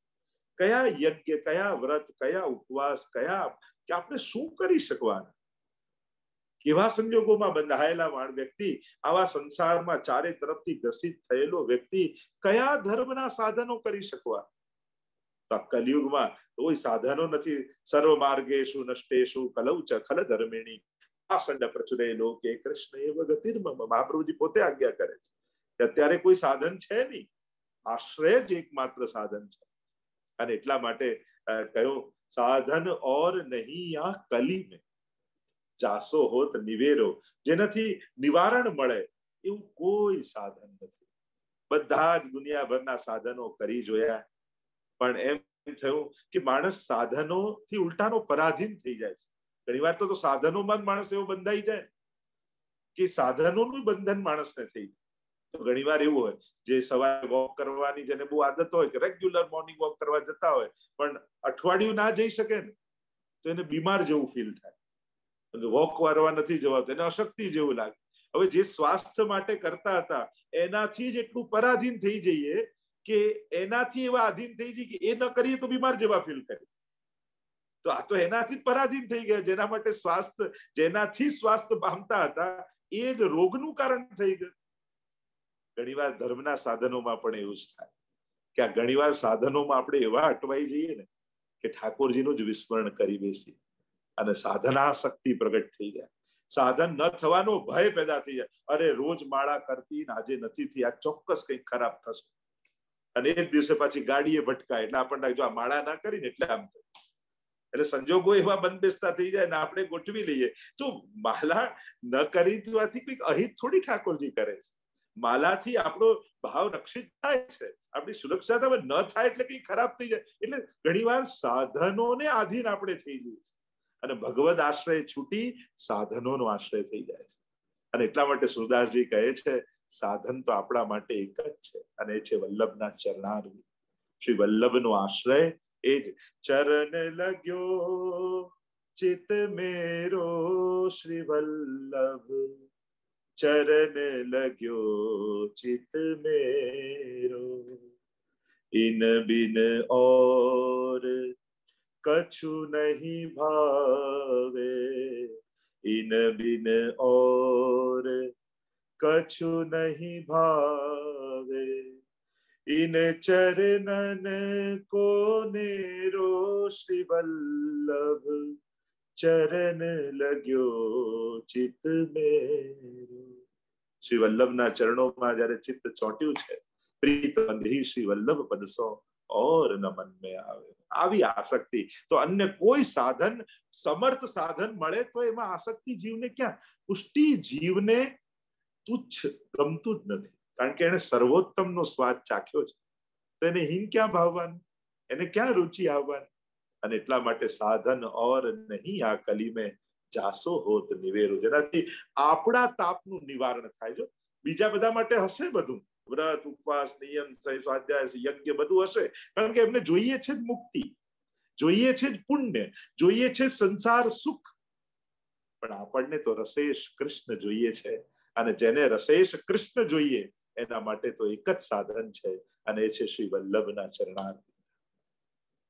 Speaker 1: કયા યજ્ઞ, કયા વ્રત, કયા ઉપવાસ, કયા કે આપણે શું કરી શકવાના? કેવા સંજોગોમાં બંધાયેલા વ્યક્તિ, આવા સંસારમાં ચારે તરફથી ગ્રસિત થયેલો વ્યક્તિ કયા ધર્મના સાધનો કરી શકવા? તો કલયુગમાં કોઈ સાધનો નથી. સર્વ માર્ગેષુ નષ્ટેષુ કલૌ ચ ખલ ધર્મિણી આસંડ પ્રચુરે લોકે કૃષ્ણ એવ ગતિર્મમ. મહાપ્રભુજી પોતે આજ્ઞા કરે છે કે અત્યારે કોઈ સાધન છે નહીં, આશ્રય જ એકમાત્ર સાધન છે. અને એટલા માટે કહ્યું સાધન ઓર નહીં આ કલી में જાસો હોત નિવેરો. જેનાથી નિવારણ મળે એવું કોઈ સાધન નથી. બધા જ દુનિયાભરના સાધનો કરી જોયા, પણ એમ થયું કે માણસ સાધનોથી ઉલટાનો પરાધીન થઈ જાય છે. ઘણીવાર તો સાધનોમાં જ માણસ એવો બંધાઈ જાય કે સાધનોનું બંધન માણસને થઈ જાય. તો ઘણીવાર એવું હોય, જે સવારે વોક કરવાની જેને બહુ આદત હોય કે રેગ્યુલર મોર્નિંગ વોક કરવા જતા હોય, પણ અઠવાડિયું ના જઈ શકે ને તો એને બીમાર જેવું ફીલ થાય. વોક કરવા નથી જવાતું, એને અશક્તિ જેવું લાગે. હવે જે સ્વાસ્થ્ય માટે કરતા હતા એનાથી જ એટલું પરાધીન થઈ જઈએ કે એનાથી એવા આધીન થઈ જઈએ કે એ ન કરીએ તો બીમાર જેવા ફીલ કરીએ. તો આ તો એનાથી પરાધીન થઈ ગયા, જેના માટે સ્વાસ્થ્ય, જેનાથી સ્વાસ્થ્ય પામતા હતા એ જ રોગનું કારણ થઈ ગયું. ઘણીવાર ધર્મના સાધનોમાં પણ એવું જ થાય કે આ ઘણીવાર સાધનોમાં આપણે એવા અટવાઈ જઈએ ને કે ઠાકોરજીનું જ વિસ્મરણ કરી બેસીએ અને સાધના શક્તિ પ્રગટ થઈ જાય. સાધન ન થવાનો ભય પેદા થઈ જાય. અરે રોજ માળા કરતી આજે નથી થઈ, આ ચોક્કસ કંઈક ખરાબ થશે. અને એક દિવસે પાછી ગાડીએ ભટકાય એટલે આપણને જો આ માળા ના કરીને એટલે આમ થાય. એટલે સંજોગો એવા બંધ બેસતા થઈ જાય ને આપણે ગોઠવી લઈએ. જો માળા ન કરી દેવાથી કંઈક અહિત થોડી ઠાકોરજી કરે છે. માલાથી આપણો ભાવ રક્ષિત થાય છે, આપણી સુરક્ષા હવે ન થાય એટલે કંઈ ખરાબ થઈ જાય. એટલે ઘણીવાર સાધનોને આધીન આપણે થઈ જઈએ છીએ અને ભગવદ આશ્રય છૂટી સાધનોનો આશ્રય થઈ જાય છે. અને એટલા માટે સુરદાસજી કહે છે સાધન તો આપણા માટે એક જ છે, અને એ છે વલ્લભના ચરણારવિંદ. શ્રી વલ્લભનો આશ્રય એ જ. ચરણ લગ્યો ચિત મેરો શ્રી વલ્લભ, ચરણ લગ્યો ચિત મેરો, ઇન બિન और कछु नहीं भावे, इन बिन और कछु नहीं भावे, इन चरणन को नेरो श्री वल्लभ, चरण लग्यो चित मेरो. શ્રી વલ્લભના ચરણોમાં જયારે ચિત્ત ચોંટ્યું છે, પ્રીત બંધી શ્રી વલ્લભ પદસો और न मन में આવે. આવી આસક્તિ તો અન્ય કોઈ સાધન, સમર્થ સાધન મળે તો એમાં આસક્તિ જીવને ક્યાં? પુષ્ટિ જીવને તુચ્છ ગમતું જ નથી, કારણ કે એને સર્વોત્તમનો સ્વાદ ચાખ્યો છે, તો એને હીન ક્યાં ભાવવાનું, એને ક્યાં રુચિ આવવાની? અને એટલા માટે સાધન ઓર નહીં આ કલી મેં જાસો હોત નિવેરો, જેનાથી આપણા તાપનું નિવારણ થાય. જો બીજા બધા માટે હશે બધું, વ્રત, ઉપવાસ, નિયમ, સ્વાધ્યાય, યજ્ઞ બધું હશે, કારણ કે એમને જોઈએ છે જ મુક્તિ, જોઈએ છે જ પુણ્ય, જોઈએ છે સંસાર સુખ. પણ આપણને તો રસેશ કૃષ્ણ જોઈએ છે, અને જેને રસેશ કૃષ્ણ જોઈએ એના માટે તો એક જ સાધન છે, અને એ છે શ્રી વલ્લભના ચરણાર.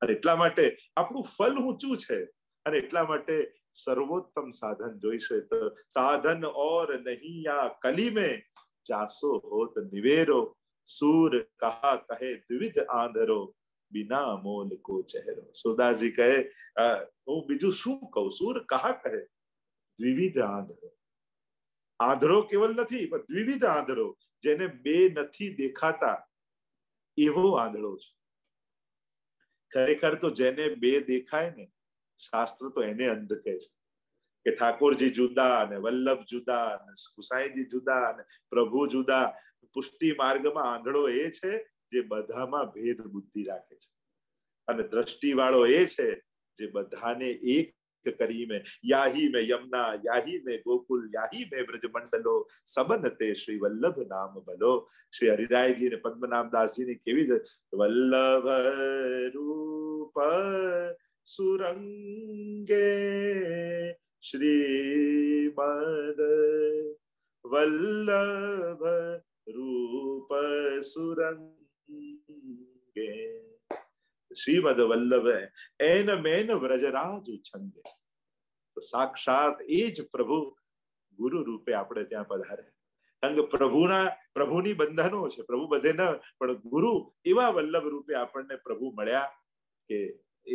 Speaker 1: અને એટલા માટે આપણું ફલ ઊંચું છે, અને એટલા માટે સર્વોત્તમ સાધન જોઈશે. તો સાધન ઓર નહીં આ કલી મેં જાસો હોત નિવેરો, સૂર કહા કહે દ્વિવિધ આંધરો, બિના મોલ કો ચહેરો. સુરદાસજી કહે હું બીજું શું કહું? સૂર કહા કહે દ્વિવિધ આંધરો. આંધળો કેવલ નથી, પણ દ્વિવિધ આંધળો, જેને બે નથી દેખાતા એવો આંધળો છે. ખરેખર તો જેને બે દેખાય ને, શાસ્ત્ર તો એને અંધ કહે છે કે ઠાકોરજી જુદા ને વલ્લભ જુદા ને ગુસાઈજી જુદા ને પ્રભુ જુદા. પુષ્ટિ માર્ગમાં આંધળો એ છે જે બધામાં ભેદ બુદ્ધિ રાખે છે, અને દ્રષ્ટિ વાળો એ છે જે બધાને એક કરી મેં યાહી મેં યમુના, યાહી મેં ગોકુલ, યાહી મેં બ્રજ મંડલો, સબન તે શ્રી વલ્લભ નામ ભલો. શ્રી હરિરાયજી ને પદ્મનાભદાસજી ની કેવી વલ્લભ રૂપ સુરંગે શ્રીમદ વલ્લભ રૂપ સુરંગે, શ્રીમદ વલ્લભ એન મેન વ્રજરાજ ઉછંગે. તો સાક્ષાત એ જ પ્રભુ ગુરુ રૂપે આપણે ત્યાં પધારે. કારણ કે પ્રભુની બંધનો છે, પ્રભુ બધે ન, પણ ગુરુ એવા વલ્લભ રૂપે આપણને પ્રભુ મળ્યા કે એ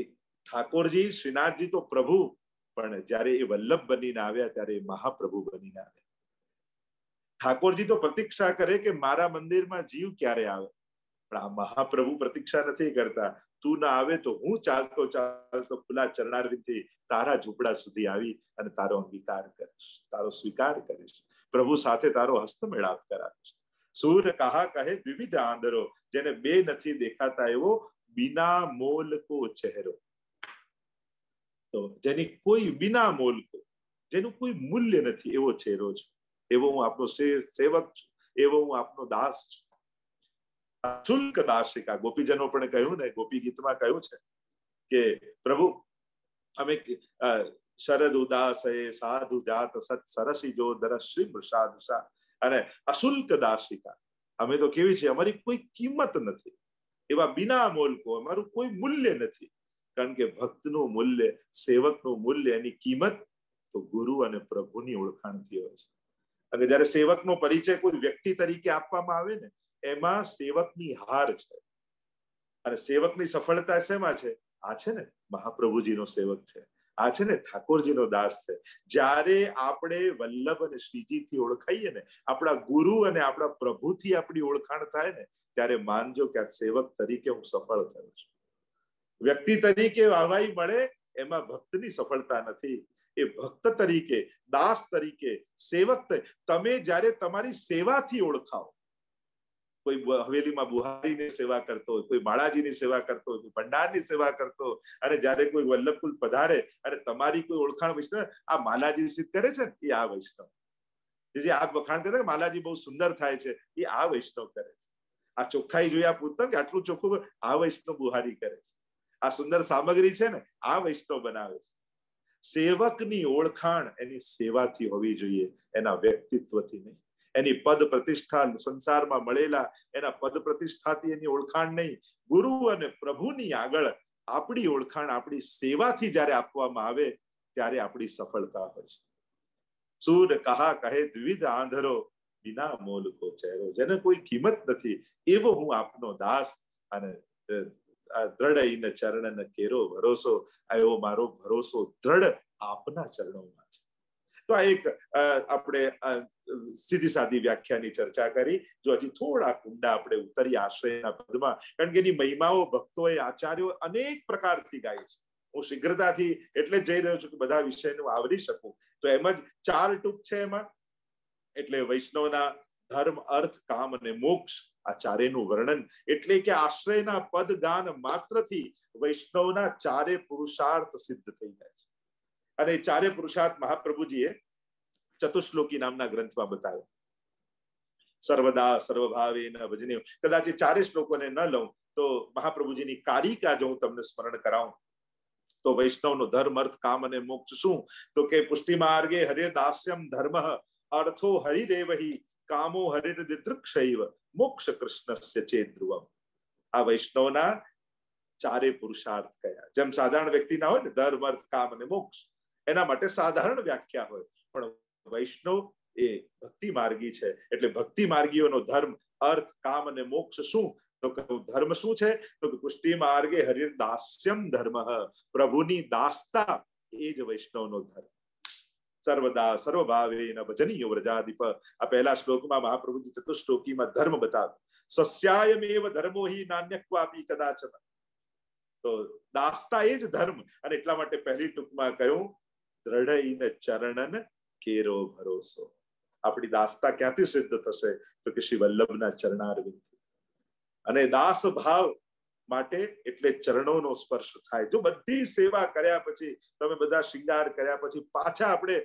Speaker 1: ઠાકોરજી શ્રીનાથજી તો પ્રભુ, પણ જયારે એ વલ્લભ બનીને આવ્યા ત્યારે એ મહાપ્રભુ બનીને આવ્યા. ઠાકોરજી તો પ્રતીક્ષા કરે કે મારા મંદિરમાં જીવ ક્યારે આવે, પણ આ મહાપ્રભુ પ્રતીક્ષા નથી કરતા. તું ના આવે તો હું ચાલતો ચાલતો ખુલ્લા ચરણારવિંદથી તારા ઝૂંપડા સુધી આવી અને તારો અંગીકાર કરીશ, તારો સ્વીકાર કરીશ, પ્રભુ સાથે તારો હસ્તમેળાપ કરાવીશ. સૂર કહા કહે દ્વિવિધ આંધરો, જેને બે નથી દેખાતા એવો બિના મોલ કો ચહેરો. તો જેની કોઈ બિના મોલ કો, જેનું કોઈ મૂલ્ય નથી એવો ચહેરો છે, એવો હું આપનો સેવક છું, એવો હું આપનો દાસ છું. શુલ્ક દાસિકા, ગોપીજનો પણ કહ્યું ને, ગોપી ગીતમાં કહ્યું છે કે પ્રભુ અમે શરદ ઉદાસ સાધુ જાત સત સરસી જો દરસ શ્રી પ્રસાદુષા, અને અશુલ્ક દાસિકા, અમે તો કેવી છે, અમારી કોઈ કિંમત નથી, એવા બિના મોલકો, અમારું કોઈ મૂલ્ય નથી. કારણ કે ભક્તનું મૂલ્ય, સેવકનું મૂલ્ય, એની કિંમત તો ગુરુ અને પ્રભુની ઓળખાણથી હોય છે. અને જયારે સેવકનો પરિચય કોઈ વ્યક્તિ તરીકે આપવામાં આવે ને, એમાં સેવકની હાર છે, અને સેવકની સફળતા શેમાં છે? આ છે ને મહાપ્રભુજીનો સેવક છે, આ છે ને ઠાકોરજીનો દાસ છે. જ્યારે આપણે વલ્લભ અને શ્રીજીથી ઓળખાઈએ ને, આપણા ગુરુ અને આપણા પ્રભુથી આપણી ઓળખાણ થાય ને, ત્યારે માનજો કે આ સેવક તરીકે હું સફળ થયો છું. વ્યક્તિ તરીકે વાહવાઈ મળે એમાં ભક્તની સફળતા નથી. એ ભક્ત તરીકે, દાસ તરીકે, સેવક તમે જ્યારે તમારી સેવાથી ઓળખાઓ, કોઈ હવેલીમાં બુહારીની સેવા કરતો હોય, કોઈ બાળાજીની સેવા કરતો હોય, કોઈ ભંડારની સેવા કરતો, અને જયારે કોઈ વલ્લભકુલ પધારે અને તમારી કોઈ ઓળખાણ વૈષ્ણવ, આ માલાજી સિદ્ધ કરે છે ને, એ આ વૈષ્ણવ. જે આ વખાણ કરે માલાજી બહુ સુંદર થાય છે, એ આ વૈષ્ણવ કરે છે. આ ચોખ્ખાઈ જોયા પૂછતા કે આટલું ચોખ્ખું, આ વૈષ્ણવ બુહારી કરે છે. આ સુંદર સામગ્રી છે ને, આ વૈષ્ણવ બનાવે છે. સેવકની ઓળખાણ એની સેવાથી હોવી જોઈએ, એના વ્યક્તિત્વથી નહીં. એની પદ પ્રતિષ્ઠા સંસારમાં મળેલા એના પદ પ્રતિષ્ઠાથી એની ઓળખાણ નહીં. ગુરુ અને પ્રભુની આગળ આપણી ઓળખાણ આપણી સેવાથી જયારે આપવામાં આવે ત્યારે આપણી સફળતા હોય છે. સૂર કહા કહે દ્વિવિધ આંધરો, બિના મોલ કો ચહેરો, જેને કોઈ કિંમત નથી એવો હું આપનો દાસ, અને દ્રઢ ચરણ કેરો ભરોસો, એવો મારો ભરોસો દ્રઢ આપના ચરણોમાં છે. તો આ એક આપણે સીધી સાદી વ્યાખ્યાની ચર્ચા કરી. જો હજી થોડા ઊંડા આપણે ઉતરીએ આશ્રયના પદમાં, કારણ કે એની મહિમાઓ ભક્તોએ આચાર્યો અનેક પ્રકારથી ગાય છે. હું શીઘ્રતાથી એટલે જ જઈ રહ્યો છું કે બધા વિષયને આવરી શકું. તો એમ જ 4 ટૂંક છે એમાં. એટલે વૈષ્ણવના ધર્મ, અર્થ, કામ અને મોક્ષ, આ ચારેયનું વર્ણન. એટલે કે આશ્રયના પદ ગાન માત્રથી વૈષ્ણવના ચારે પુરુષાર્થ સિદ્ધ થઈ જાય છે. અને ચારે પુરુષાર્થ મહાપ્રભુજીએ ચતુશ્લોકી નામના ગ્રંથમાં બતાવ્યો. સર્વદા સર્વભાવેન ભજનીય. કદાચ એ ચારે શ્લોકોને ન લઉં તો મહાપ્રભુજીની કારિકા જો હું તમને સ્મરણ કરાવું તો વૈષ્ણવનો ધર્મ, અર્થ, કામ અને મોક્ષ શું? તો કે પુષ્ટિ માર્ગે હરે દાસ્યમ ધર્મ અર્થો હરિરેવહી કામો હરિર્દિદૃક્ષૈવ મોક્ષ કૃષ્ણસ્ય ચેત ધ્રુવમ. આ વૈષ્ણવના ચારે પુરુષાર્થ કયા. જેમ સાધારણ વ્યક્તિના હોય ને ધર્મ, અર્થ, કામ અને મોક્ષ, એના માટે સાધારણ વ્યાખ્યા હોય, પણ વૈષ્ણવ એ ભક્તિ માર્ગી છે. એટલે ભક્તિ માર્ગીઓનો ધર્મ, અર્થ, કામ અને મોક્ષ શું? તો ધર્મ શું છે? તો પુષ્ટિ માર્ગે હરિર દાસ્યમ ધર્મ, પ્રભુની દાસતા એ જ વૈષ્ણવનો ધર્મ. સર્વદા સર્વભાવેન ભજનીય વ્રજાધિપ. આ પહેલા શ્લોકમાં મહાપ્રભુજી ચતુશ્લોકીમાં ધર્મ બતાવ્યો. સસ્યાયમેવ ધર્મો હિ નાન્યક્વાપી કદાચન. તો દાસતા એ જ ધર્મ. અને એટલા માટે પહેલી ટૂંકમાં કહ્યું દ્રઢઈને ચરણન કેરો ભરોસો. આપણી દાસતા ક્યાંથી સિદ્ધ થશે? તો કે શ્રી વલ્લભના ચરણારવિંદથી. અને દાસ ભાવ માટે એટલે ચરણોનો સ્પર્શ થાય. જો બધી સેવા કર્યા પછી, તમે બધા શ્રૃંગાર કર્યા પછી પાછા આપણે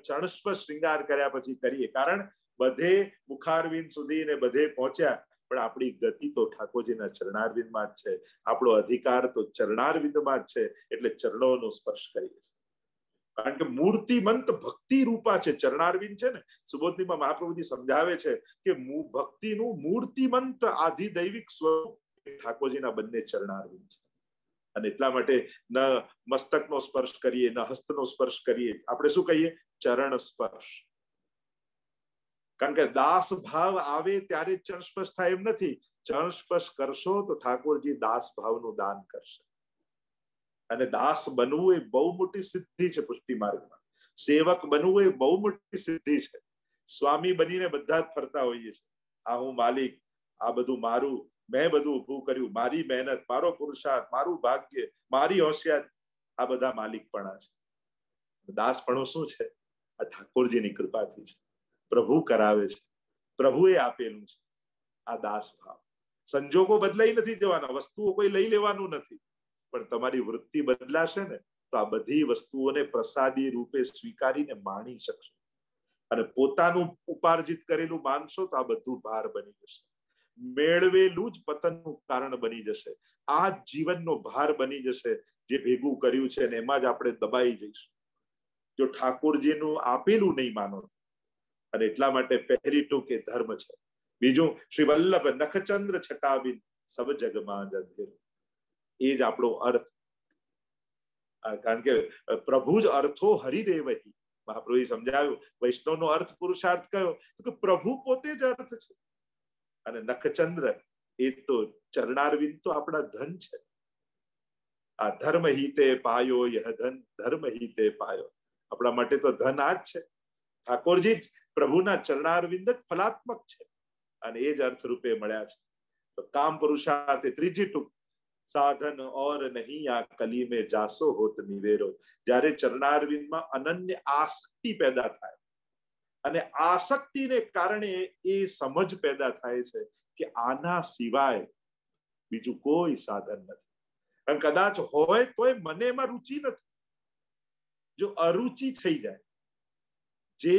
Speaker 1: ચરણસ્પર્શ શ્રૃંગાર કર્યા પછી કરીએ, કારણ બધે મુખારવિંદ સુધી ને બધે પહોંચ્યા, પણ આપણી ગતિ તો ઠાકોરજીના ચરણારવિંદમાં જ છે. આપણો અધિકાર તો ચરણારવિંદમાં જ છે. એટલે ચરણોનો સ્પર્શ કરીએ છીએ. કારણ કે મૂર્તિમંત ભક્તિ રૂપા છે ચરણારવિંદ છે ને. સુબોધનીમાં મહાપ્રભુજી સમજાવે છે કે ભક્તિનું મૂર્તિમંત આધિદૈવિક સ્વરૂપ ઠાકોરજીના બંને ચરણારવિંદ છે. અને એટલા માટે ન મસ્તકનો સ્પર્શ કરીએ, ન હસ્તનો સ્પર્શ કરીએ, આપણે શું કહીએ? ચરણ સ્પર્શ. કારણ કે દાસ ભાવ આવે ત્યારે ચરણ સ્પર્શ થાય એમ નથી. ચરણ સ્પર્શ કરશો તો ઠાકોરજી દાસ ભાવનું દાન કરશે. અને દાસ બનવું એ બહુ મોટી સિદ્ધિ છે પુષ્ટિ માર્ગમાં. સેવક બનવું એ બહુ મોટી સિદ્ધિ છે. સ્વામી બનીને બધા જ ફરતા હોઈએ છે. આ હું માલિક, આ બધું મારું, મેં બધું ઊભું કર્યું, મારી મહેનત, મારો પુરુષાર્થ, મારું ભાગ્ય, મારી હોશિયાર, આ બધા માલિકપણા છે. દાસપણું શું છે? આ ઠાકોરજીની કૃપાથી છે. પ્રભુ કરાવે છે, પ્રભુએ આપેલું છે આ દાસ ભાવ. સંજોગો બદલાઈ નથી જવાના, વસ્તુઓ કોઈ લઈ લેવાનું નથી, પણ તમારી વૃત્તિ બદલાશે ને તો આ બધી વસ્તુઓને પ્રસાદી રૂપે સ્વીકારીને માણી શકશો. અને પોતાનું ઉપાર્જિત કરેલું માનશો તો આ બધું ભાર બની જશે. મેળવેલું જ પતનનું કારણ બની જશે. આ જીવનનો ભાર બની જશે. જે ભેગું કર્યું છે અને એમાં જ આપણે દબાઈ જઈશું જો ઠાકોરજીનું આપેલું નહીં માનો. અને એટલા માટે પહેલી ટૂંક એ ધર્મ છે. બીજું શ્રી વલ્લભ નખચંદ્ર છટાબિન સબ જગમાં જ અંધેરો. એ જ આપણો અર્થ. કારણ કે પ્રભુ જ અર્થો હરિદેવહી. મહાપ્રભુએ સમજાવ્યું વૈષ્ણવનો અર્થ પુરુષાર્થ કયો? તો કે પ્રભુ પોતે જ અર્થ છે. અને નખચંદ્ર એ તો ચરણારવિંદ તો આપણા ધન છે. આ ધર્મ હિતે પાયો યહ ધન, ધર્મ હિતે પાયો. આપણા માટે તો ધન આ જ છે. ઠાકોરજી જ પ્રભુના ચરણારવિંદ જ ફલાત્મક છે. અને એ જ અર્થ રૂપે મળ્યા છે. તો કામ પુરુષાર્થ ત્રીજી ટૂંક સાધન ઓર નહીં આ કલી में જાસો હોત નિવેરો. જ્યારે ચરણારવિંદમાં અનન્ય આસક્તિ પેદા થાય અને આસક્તિને કારણે એ સમજ પેદા થાય છે કે આના સિવાય બીજું કોઈ સાધન નથી. અને કદાચ હોય તોય મને એમાં રુચિ નથી. જો અરુચિ થઈ જાય, જે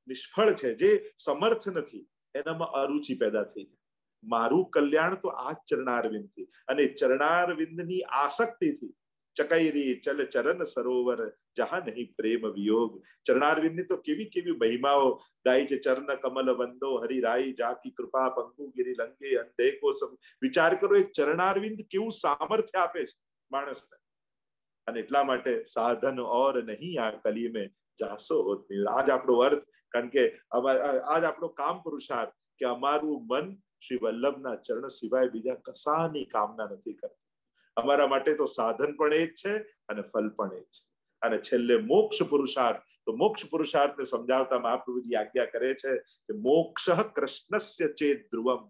Speaker 1: નિષ્ફળ છે, જે સમર્થ નથી, એનામાં અરુચિ પેદા થઈ જાય. મારું કલ્યાણ તો આ ચરણારવિંદથી અને ચરણારવિંદની આસક્તિથી. ચકૈરી ચલ ચરણ સરોવર જહાં નહીં પ્રેમ વિયોગ. ચરણારવિંદની તો કેવી કેવી મહિમાઓ ગાય છે. ચરણ કમલ વંદો હરિરાઈ જાકી કૃપા પંકુ ગિરી લંગે અંધે કો સબ. વિચાર કરો એક ચરણારવિંદ કેવું સામર્થ્ય આપે છે માણસને. અને એટલા માટે સાધન ઓર નહીં આ કલી में જાસો હોત નિવેરો. આજ આપણો અર્થ. કારણ કે આજ આપણો કામ પુરુષાર્થ કે અમારું મન શ્રી વલ્લભના ચરણ સિવાય બીજા કશાની કામના નથી કરતું. અમારા માટે તો સાધન પણ એ જ છે અને ફલ પણ એ જ છે. અને છેલ્લે મોક્ષ પુરુષાર્થ. તો તો મોક્ષ પુરુષાર્થને સમજાવતા મહાપ્રભુજી આજ્ઞા કરે છે કે મોક્ષ કૃષ્ણસ્ય ચેત ધ્રુવમ,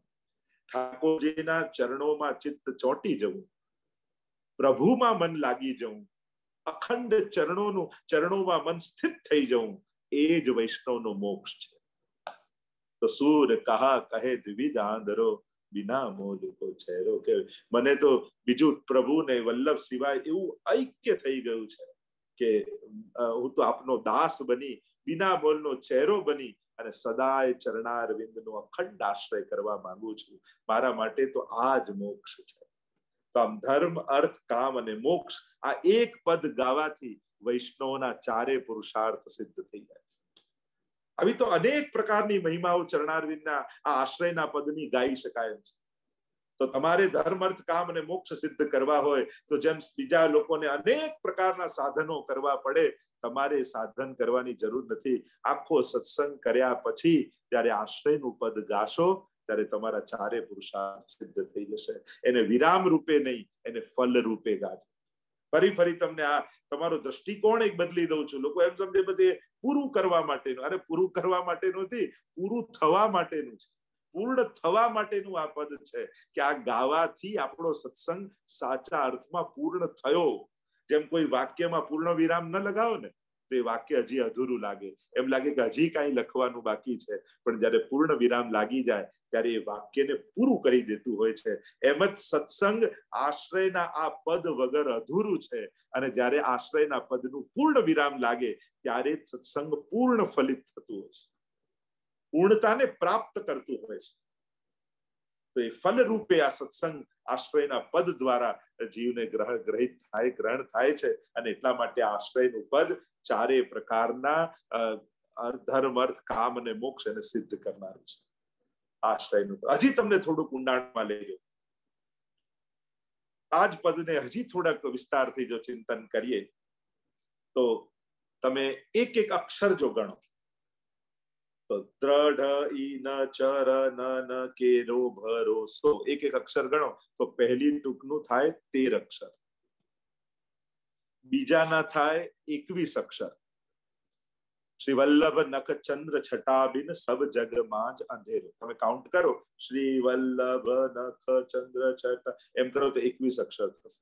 Speaker 1: ઠાકોરજીના ચરણોમાં ચિત્ત ચોંટી જવું, પ્રભુમાં મન લાગી જવું, અખંડ ચરણોમાં મન સ્થિત થઈ જવું, એ જ વૈષ્ણવનો મોક્ષ છે. તો સૂર કહા કહે દ્વિવિધ આંધરો, વિના મોલ કો ચહેરો, કે મને તો બીજું પ્રભુ ને વલ્લભ સિવાય એવું ઐક્ય થઈ ગયું છે કે હું તો આપનો દાસ બની, વિના મોલનો ચહેરો બની અને સદાય ચરણારવિંદનો અખંડ આશ્રય કરવા માંગુ છું. મારા માટે તો આ જ મોક્ષ છે. તો આમ ધર્મ, અર્થ, કામ અને મોક્ષ, આ એક પદ ગાવાથી વૈષ્ણવના ચારે પુરુષાર્થ સિદ્ધ થઈ જાય છે. આવી તો અનેક પ્રકારની મહિમાઓ ચરણારવિંદના આ આશ્રયના પદની ગાઈ શકાય છે. તો તમારે ધર્મ, અર્થ, કામ અને મોક્ષ સિદ્ધ કરવા હોય તો જેમ બીજા લોકોને અનેક પ્રકારના સાધનો કરવા પડે, તમારે સાધન કરવાની જરૂર નથી. આખો સત્સંગ કર્યા પછી જ્યારે આશ્રયનું પદ ગાશો ત્યારે તમારા ચારે પુરુષાર્થ સિદ્ધ થઈ જશે. એને વિરામ રૂપે નહીં, એને ફલ રૂપે ગાજો. ફરી તમને આ તમારો દ્રષ્ટિકોણ એક બદલી દઉં છું. લોકો એમ સમજે બધે પૂરું કરવા માટેનું. અરે પૂરું કરવા માટેનું નથી, પૂરું થવા માટેનું છે. પૂર્ણ થવા માટેનું આ પદ છે કે આ ગાવાથી આપણો સત્સંગ સાચા અર્થમાં પૂર્ણ થયો. જેમ કોઈ વાક્યમાં પૂર્ણ વિરામ ન લગાવો ને તો એ વાક્ય હજી અધૂરું લાગે, એમ લાગે કે હજી કાંઈ લખવાનું બાકી છે. પણ જ્યારે પૂર્ણ વિરામ લાગી જાય ત્યારે એ વાક્યને પૂરું કરી દેતું હોય છે. એમ જ સત્સંગ આશ્રયના આ પદ વગર અધૂરું છે, અને જ્યારે આશ્રયના પદનું પૂર્ણ વિરામ લાગે ત્યારે સત્સંગ પૂર્ણ ફલિત થતું હોય છે, પૂર્ણતાને પ્રાપ્ત કરતું હોય છે. તો એ ફલ રૂપે આ સત્સંગ આશ્રયના પદ દ્વારા જીવને ગ્રહણ થાય છે. અને એટલા માટે આશ્રયનું પદ ચારે પ્રકારના ધર્મ, અર્થ, કામ અને મોક્ષ એને સિદ્ધ કરનારું છે. આશ્રયનું હજી તમને થોડુંક ઊંડાણમાં લઈ ગયો. આ જ પદને હજી થોડાક વિસ્તારથી જો ચિંતન કરીએ તો તમે એક એક અક્ષર જો ગણો તો દ્રઢ, ઈ, ન, ચર, ન, કેરો, ભરોસો, એક એક અક્ષર ગણો તો પહેલી ટૂંકનું થાય 13 અક્ષર, બીજાના થાય 21 અક્ષર. શ્રી વલ્લભ નખ ચંદ્ર છટાબિન સબ જગ માં જ અંધેરો. તમે કાઉન્ટ કરો, શ્રી વલ્લભ નખ ચંદ્ર છટા, એમ કરો તો 21 અક્ષર થશે.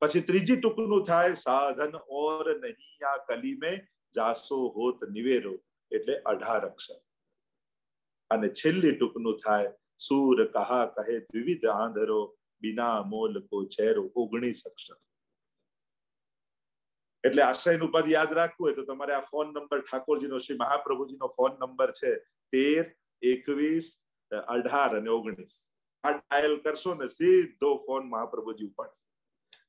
Speaker 1: પછી ત્રીજી ટૂંકનું થાય સાધન ઓર નહીં આ કલી મેં જાસો હોત નિવેરો, એટલે 18 અક્ષર. અને છેલ્લી ટૂંકનું થાય સૂર કહા કહે દ્વિવિધ આંધરો, બિના મોલ કો ચહેરો, 19 અક્ષર. એટલે આશ્રયનું પદ યાદ રાખવું હોય તો તમારે આ ફોન નંબર ઠાકોરજીનો, શ્રી મહાપ્રભુજીનો ફોન નંબર છે 13, 21, 18 અને 19. આ ડાયલ કરશો ને સીધો ફોન મહાપ્રભુજી ઉપાડશે.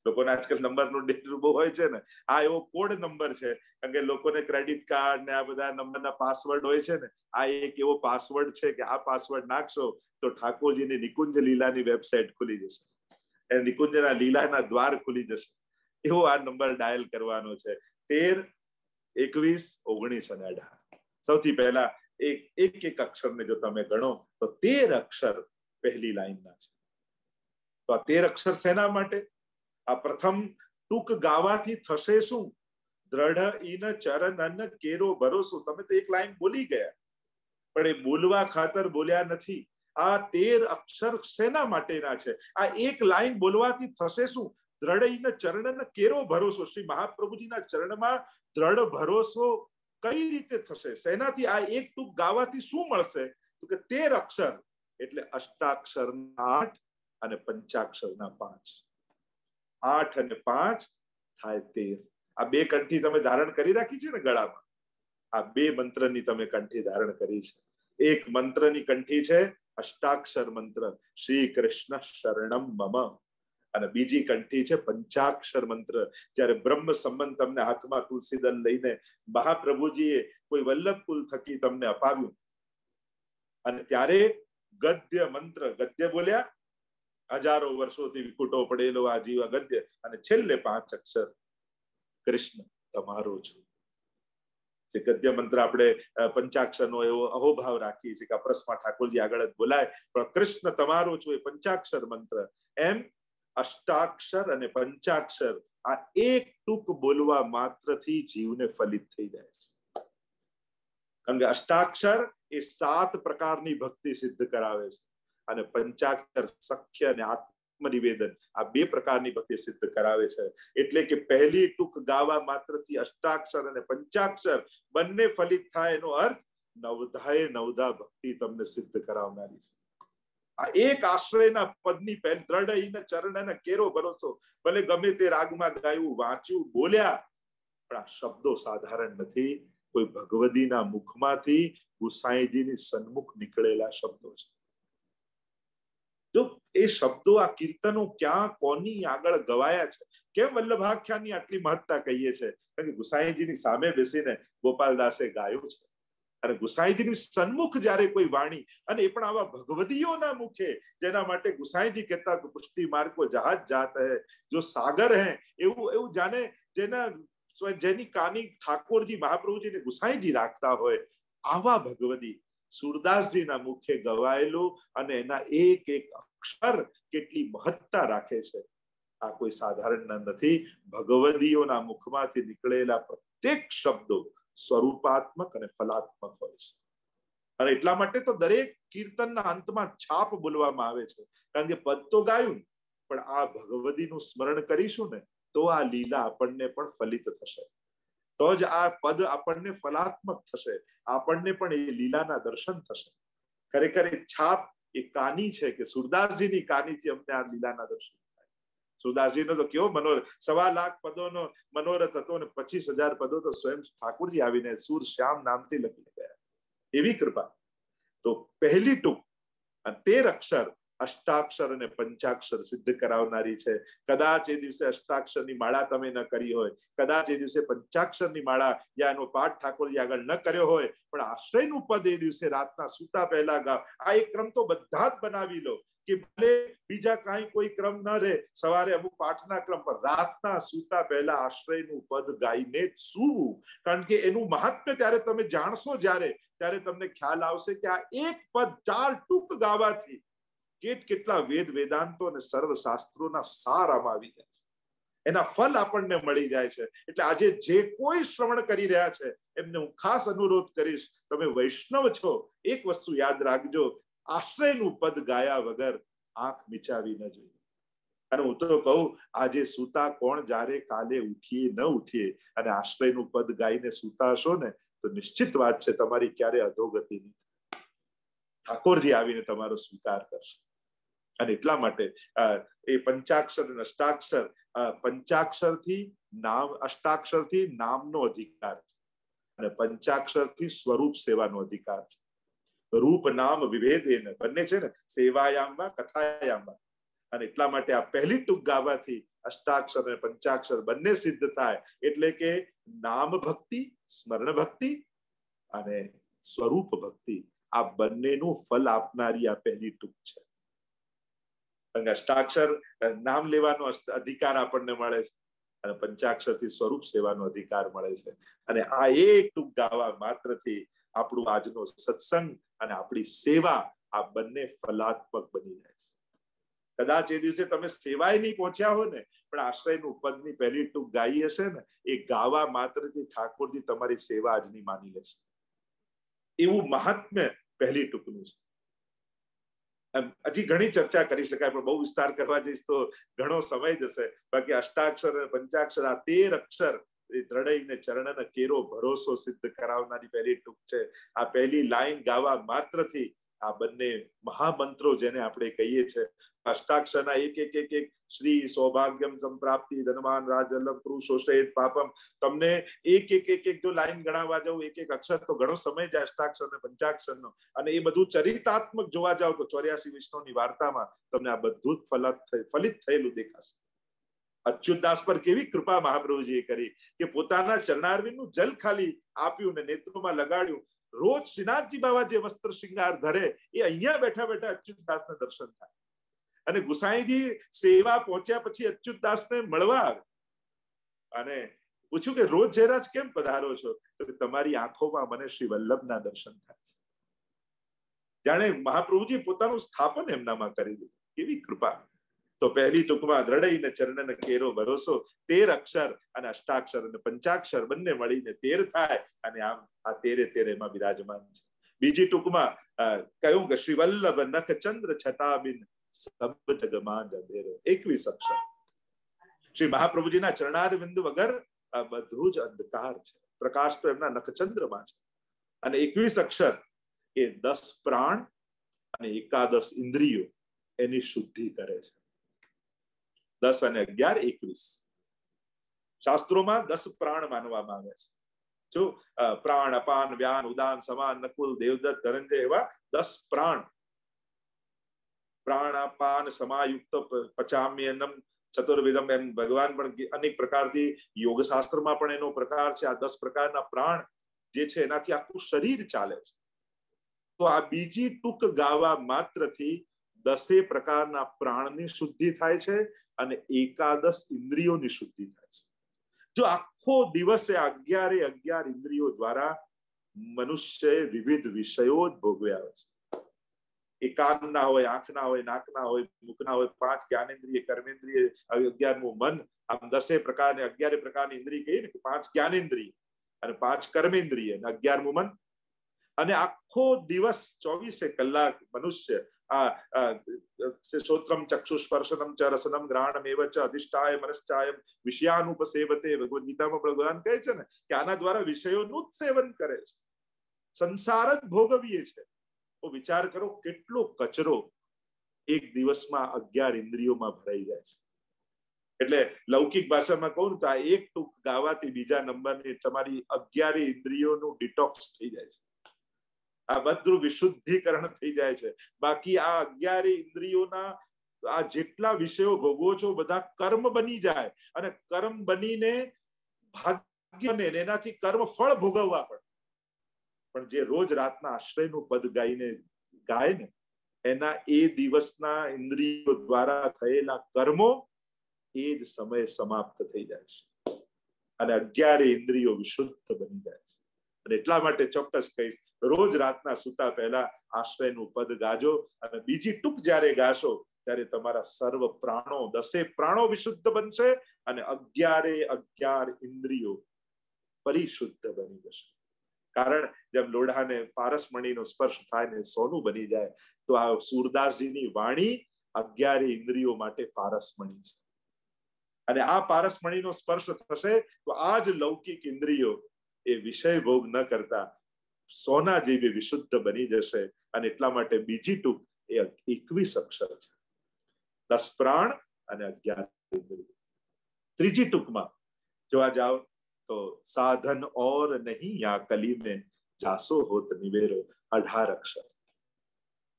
Speaker 1: લોકોને આજકાલ નંબરનું ડેટું બહુ હોય છે ને, આ એવો કોડ નંબર છે. કારણ કે લોકોને ક્રેડિટ કાર્ડ ને આ બધા નંબરના પાસવર્ડ હોય છે ને, આ એક એવો પાસવર્ડ છે કે આ પાસવર્ડ નાખશો તો ઠાકોરજીની નિકુંજ લીલાની વેબસાઇટ ખુલી જશે, એ નિકુંજના લીલાના દ્વાર ખુલી જશે. એવો આ નંબર ડાયલ કરવાનો છે. 13, 21, 19 અને 18. સૌથી પહેલા એક અક્ષરને જો તમે ગણો તો 13 અક્ષર પહેલી લાઈનના છે. તો આ 13 અક્ષર શેના માટે? આ પ્રથમ ટૂંક ગાવાથી થશે શું? દ્રઢ, ઈન, ચરન, કેરો, ભરોસો. તમે તો એક લાઈન બોલી ગયા, પણ એ બોલવા ખાતર બોલ્યા નથી. આ 13 અક્ષર શેના માટેના છે? આ એક લાઈન બોલવાથી થશે શું? દ્રઢ, ચરણ, કેરો, ભરોસો. શ્રી મહાપ્રભુજીના ચરણમાં દ્રઢ ભરોસો કઈ રીતે થશે? શેનાથી? આ એક ટૂંક ગાવાથી શું મળશે? તો કે 13 અક્ષર એટલે અષ્ટાક્ષરના 8 અને પંચાક્ષરના 5. 8 અને 5 થાય 13. આ બે કંઠી તમે ધારણ કરી રાખી છે ને ગળામાં, આ બે મંત્રની તમે કંઠી ધારણ કરી છે. એક મંત્રની કંઠી છે અષ્ટાક્ષર મંત્ર, શ્રી કૃષ્ણ શરણમ મમ, અને બીજી કંઠી છે પંચાક્ષર મંત્ર. જ્યારે બ્રહ્મ સંબંધ તમને હાથમાં તુલસીદલ લઈને મહાપ્રભુજીએ કોઈ વલ્લભ કુલ થકી તમને અપાવ્યું, અને ત્યારે ગદ્ય મંત્ર, ગદ્ય બોલ્યા, હજારો વર્ષોથી વિકુટો પડેલો આ જીવ ગદ્ય, અને છેલ્લે 5 અક્ષર કૃષ્ણ તમારો છું. જે ગદ્ય મંત્ર આપણે પંચાક્ષરનો એવો અહોભાવ રાખીએ છીએ કે અપરસમાં ઠાકોરજી આગળ જ બોલાય, પણ કૃષ્ણ તમારો છું એ પંચાક્ષર મંત્ર. એમ અષ્ટાક્ષર અને પંચાક્ષર આ એક ટૂંક બોલવા માત્રથી જીવને ફલિત થઈ જાય છે. કારણ કે અષ્ટાક્ષર એ 7 પ્રકારની ભક્તિ સિદ્ધ કરાવે છે અને પંચાક્ષર સખ્ય અને આત્મનિવેદન આ 2 પ્રકારની ભક્તિ સિદ્ધ કરાવે છે. એટલે કે પહેલી ટૂંક ગાવા માત્રથી અષ્ટાક્ષર અને પંચાક્ષર બંને ફલિત થાય એનો અર્થ નવધાએ નવધા ભક્તિ તમને સિદ્ધ કરાવનારી છે. આ એક આશ્રયના પદની પહેલ દ્રઢ ચરણ કેરો ભરોસો, ભલે ગમે તે રાગમાં ગાયું, વાંચ્યું, બોલ્યા, પણ આ શબ્દો સાધારણ નથી. કોઈ ભગવદીના મુખમાંથી ગુસાઈજીની સન્મુખ નીકળેલા શબ્દો છે. તો એ શબ્દો, આ કીર્તનો ક્યાં કોની આગળ ગવાયા છે? કેમ વલ્લભાખ્યાનની આટલી મહત્તા કહીએ છે? કારણ કે ગુસાઈજીની સામે બેસીને ગોપાલદાસે ગાયું છે અને ગુસાઈજીની સન્મુખ જ્યારે કોઈ વાણી, અને એ પણ આવા ભગવદીઓના મુખે, જેના માટે ગુસાઈજી કહેતા પુષ્ટિ માર્ગ કો જહાજ જાત હૈ, જો સાગર હૈ, એવું જાણે જેની કાની ઠાકોરજી મહાપ્રભુજીને ગુસાઈજી રાખતા હોય, આવા ભગવદી સુરદાસજીના મુખે ગવાયેલું અને એના એક એક અક્ષર કેટલી મહત્તા રાખે છે, આ કોઈ સાધારણ નથી. ભગવદીઓના મુખમાંથી નીકળેલા પ્રત્યેક શબ્દો સ્વરૂપાત્મક અને ફલાત્મક હોય છે. અને એટલા માટે તો દરેક કીર્તનના અંતમાં છાપ બોલવામાં આવે છે. કારણ કે પદ તો ગાયું, પણ આ ભગવદીનું સ્મરણ કરીશું ને તો આ લીલા આપણને પણ ફલિત થશે, તો જ આ પદ આપણને ફલાત્મક થશે, આપણને પણ એ લીલાના દર્શન થશે. ખરેખર એ છાપ એ કાની છે કે સુરદાસજીની કાનીથી અમને આ લીલાના દર્શન થાય. સુરદાસજીનો તો કેવો મનોરથ, 1.25 લાખ પદોનો મનોરથ હતો અને 25,000 પદો તો સ્વયં ઠાકોરજી આવીને સુર શ્યામ નામથી લખી ગયા. એવી કૃપા. તો પહેલી ટૂંક 13 અક્ષર અષ્ટાક્ષર અને પંચાક્ષર સિદ્ધ કરાવનારી છે. કદાચ એ દિવસે અષ્ટાક્ષરની માળા તમે ન કરી હોય, કદાચ એ દિવસે પંચાક્ષરની માળા યા એનો પાઠ ઠાકોરજી આગળ ન કર્યો હોય, પણ આશ્રયનું પદ એ દિવસે રાતના સૂતા પહેલા ગાવ. આ એક ક્રમ તો બધા જ બનાવી લો કે ભલે બીજા કાંઈ કોઈ ક્રમ ન રહે, સવારે અમુક પાઠના ક્રમ પર રાતના સૂતા પહેલા આશ્રયનું પદ ગાઈને જ સૂવું. કારણ કે એનું મહાત્મ્ય ત્યારે તમે જાણશો, ત્યારે તમને ખ્યાલ આવશે કે આ એક પદ 4 ટૂંક ગાવાથી કેટલા વેદ વેદાંતો અને સર્વ શાસ્ત્રોના સાર આમાં આવી જાય છે, એના ફલ આપણને મળી જાય છે. એટલે આજે જે કોઈ શ્રવણ કરી રહ્યા છે એમને હું ખાસ અનુરોધ કરીશ, તમે વૈષ્ણવ છો, એક વસ્તુ યાદ રાખજો, આશ્રયનું પદ ગાયા વગર આંખ મિચાવી ન જોઈએ. અને હું તો કહું, આજે સૂતા કોણ જ્યારે કાલે ઉઠીએ ન ઉઠીએ અને આશ્રયનું પદ ગાઈને સૂતા હશો ને તો નિશ્ચિત વાત છે તમારી ક્યારે અધોગતિ નહીં. ઠાકોરજી આવીને તમારો સ્વીકાર કરશે. અને એટલા માટે એ પંચાક્ષર અને અષ્ટાક્ષર, પંચાક્ષરથી નામ, અષ્ટાક્ષરથી નામનો અધિકાર છે અને પંચાક્ષરથી સ્વરૂપ સેવાનો અધિકાર છે. રૂપ નામ વિભેદેન બંને છે ને, સેવાયામમાં કથાયામમાં. અને એટલા માટે આ પહેલી ટૂંક ગાવાથી અષ્ટાક્ષર અને પંચાક્ષર બંને સિદ્ધ થાય. એટલે કે નામ ભક્તિ, સ્મરણ ભક્તિ અને સ્વરૂપ ભક્તિ, આ બંનેનું ફલ આપનારી આ પહેલી ટૂંક છે. અષ્ટાક્ષર નામ લેવાનો અધિકાર આપણને મળે છે અને પંચાક્ષરથી સ્વરૂપ સેવાનો અધિકાર મળે છે. અને આ એક ટૂંક ગાવા માત્રથી આપણું આજનો સત્સંગ અને આપણી સેવા આ બંને ફલાત્મક બની જાય છે. કદાચ એ દિવસે તમે સેવાય નહીં પહોંચ્યા હો ને, પણ આશ્રયનું પદની પહેલી ટૂંક ગાઈ હશે ને, એ ગાવા માત્રથી ઠાકોરજી તમારી સેવા આજની માની લેશે. એવું મહાત્મ્ય પહેલી ટૂંકનું છે. હજી ઘણી ચર્ચા કરી શકાય, પણ બહુ વિસ્તાર કરવા જઈશ તો ઘણો સમય જશે. બાકી અષ્ટાક્ષર અને પંચાક્ષર આ 13 અક્ષર દ્રઢઈને ચરણન કેરો ભરોસો સિદ્ધ કરાવનારી પહેલી ટૂંક છે. આ પહેલી લાઈન ગાવા માત્રથી આ બંને મહામંત્રો જેને આપણે કહીએ છીએ, અષ્ટાક્ષરના એક શ્રી સૌભાગ્યમ સંપ્રાપ્તિ ધનવાન રાજલમ પુરુષોષેત પાપમ, તમને એક જો લાઈન ગણાવવા જાવ, એક અક્ષર તો ઘણો સમય જાય અષ્ટાક્ષર અને પંચાક્ષરનો. અને એ બધું ચરિતાત્મક જોવા જાવ તો 84 વિષ્ણુની વાર્તામાં તમને આ બધું જ ફલિત થયેલું દેખાશે. અચ્યુતદાસ પર કેવી કૃપા મહાપ્રભુજીએ કરી કે પોતાના ચરણારવિંદનું જલ ખાલી આપ્યું ને નેત્રોમાં લગાડ્યું. રોજ શ્રીનાથજી બાબા જે વસ્ત્ર શૃંગાર ધરે એ અહીંયા બેઠા બેઠા અચ્યુતદાસને દર્શન થાય. અને ગુસાઈજી સેવા પહોંચ્યા પછી અચ્યુતદાસને મળવા આવે અને પૂછ્યું કે રોજ જયરાજ કેમ પધારો છો? તો તમારી આંખોમાં મને શ્રી વલ્લભના દર્શન થાય છે. જાણે મહાપ્રભુજી પોતાનું સ્થાપન એમનામાં કરી દીધું. કેવી કૃપા! તો પહેલી ટૂંકમાં દ્રઢઈને ચરણને કેરો ભરોસો 13 અક્ષર અને અષ્ટાક્ષર અને પંચાક્ષર બંને મળીને 13 થાય અને આમ આ 13 માં બિરાજમાન છે. બીજી ટૂંકમાં કહ્યું કે શ્રી વલ્લભ નખ ચંદ્ર છટાબિન સબ જગમાં અંધેરો 21 અક્ષર. શ્રી મહાપ્રભુજીના ચરણારવિંદ વગર બધું જ અંધકાર છે. પ્રકાશ તો એમના નખચંદ્રમાં છે. અને 21 અક્ષર એ 10 પ્રાણ અને 11 ઇન્દ્રિયો એની શુદ્ધિ કરે છે. 10 અને 11 21 શાસ્ત્રોમાં 10 પ્રાણ માનવામાં આવે છે. જો પ્રાણ અપાન વ્યાન ઉદાન સમાન નકુલ દેવદત્ત ધનંજય એવા 10 પ્રાણ. પ્રાણ અપાન સમાયુક્ત પચામ્યનમ ચતુર્વિધમ એમ ભગવાન પણ અનેક પ્રકારથી યોગ શાસ્ત્રમાં પણ એનો પ્રકાર છે. આ 10 પ્રકારના પ્રાણ જે છે એનાથી આખું શરીર ચાલે છે. તો આ બીજી ટૂંક ગાવા માત્રથી 10 પ્રકારના પ્રાણની શુદ્ધિ થાય છે અને 11 ઇન્દ્રિયોની શુદ્ધિ થાય છે. જો આખો દિવસે 11 ઇન્દ્રિયો દ્વારા મનુષ્ય વિવિધ વિષયો જ ભોગવ્યા હોય છે. એ કાનના હોય, આંખના હોય, નાકના હોય, મુખના હોય, 5 જ્ઞાનેન્દ્રિય, કર્મેન્દ્રિય, 11મું મન. આમ 10 પ્રકારની 11 પ્રકારની ઇન્દ્રિય કહીએ ને, 5 જ્ઞાનેન્દ્રિય અને 5 કર્મેન્દ્રિય અને 11મું મન. અને આખો દિવસ 24 કલાક મનુષ્ય શ્રોત્રમ ચક્ષુસ્પર્શનમ ચ રસનમ ગ્રહણમ એવ ચ અધિષ્ઠાય મનશ્ચાય વિષયાનુપસેવતે. ભગવદ ગીતામાં ભગવાન કહે છે ને કે આના દ્વારા વિષયોનું જ સેવન કરે છે, સંસાર જ ભોગવીએ છે. તો વિચાર કરો કેટલો કચરો એક દિવસમાં 11 ઇન્દ્રિયોમાં ભરાઈ જાય છે. એટલે લૌકિક ભાષામાં કહું તો આ એક ટૂંક ગાવાથી બીજા નંબરની તમારી 11 ઇન્દ્રિયોનું ડિટોક્સ થઈ જાય છે. આ બધું વિશુદ્ધિકરણ થઈ જાય છે. બાકી આ 11 ઇન્દ્રિયોના આ જેટલા વિષયો ભોગવો છો બધા કર્મ બની જાય અને કર્મ બનીને ભાગ્યને એનાથી કર્મ ફળ ભોગવવા પડે. પણ જે રોજ રાતના આશ્રયનું પદ ગાય ને એના એ દિવસના ઇન્દ્રિયો દ્વારા થયેલા કર્મો એ જ સમય સમાપ્ત થઈ જાય છે અને 11 ઇન્દ્રિયો વિશુદ્ધ બની જાય છે. અને એટલા માટે ચોક્કસ કહીશ, રોજ રાતના સુતા પહેલા આશ્રયનું પદ ગાજો અને બીજી ટૂંક જયારે ગાશો ત્યારે તમારા સર્વ પ્રાણો 10 પ્રાણો વિશુદ્ધ બનશે અને 11 ઇન્દ્રિયો પરિશુદ્ધ બની જશે. કારણ જેમ લોઢાને પારસમણીનો સ્પર્શ થાય ને સોનું બની જાય, તો આ સુરદાસજીની વાણી 11 ઇન્દ્રિયો માટે પારસમણી છે. અને આ પારસમણીનો સ્પર્શ થશે તો આ જ લૌકિક ઇન્દ્રિયો એ વિષય ભોગ ન કરતા સોના જેવી વિશુદ્ધ બની જશે. અને એટલા માટે બીજી ટૂંક એ 21 અક્ષર છે, 10 પ્રાણ અને 11 ઇન્દ્રિયો. ત્રીજી ટૂંકમાં જોવા જાઓ તો સાધન ઓર નહીં યા કલી में જાસો હોત નિવેરો, 18 અક્ષર.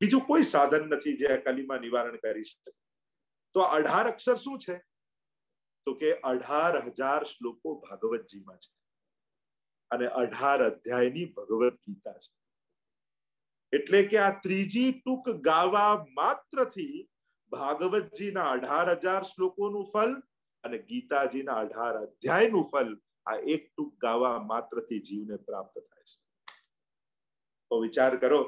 Speaker 1: બીજું કોઈ સાધન નથી જે આ કલીમાં નિવારણ કરી શકે. તો 18 અક્ષર શું છે? તો કે 18,000 શ્લોકો ભાગવતજીમાં છે અને 18 અધ્યાયની ભગવદ ગીતા છે. એટલે કે આ ત્રીજી ટૂંક ગાવા માત્રથી ભાગવતજીના 18,000 શ્લોકોનું ફલ અને ગીતાજીના 18 અધ્યાયનું ફલ આ એક ટૂંક ગાવા માત્રથી જીવને પ્રાપ્ત થાય છે. તો વિચાર કરો,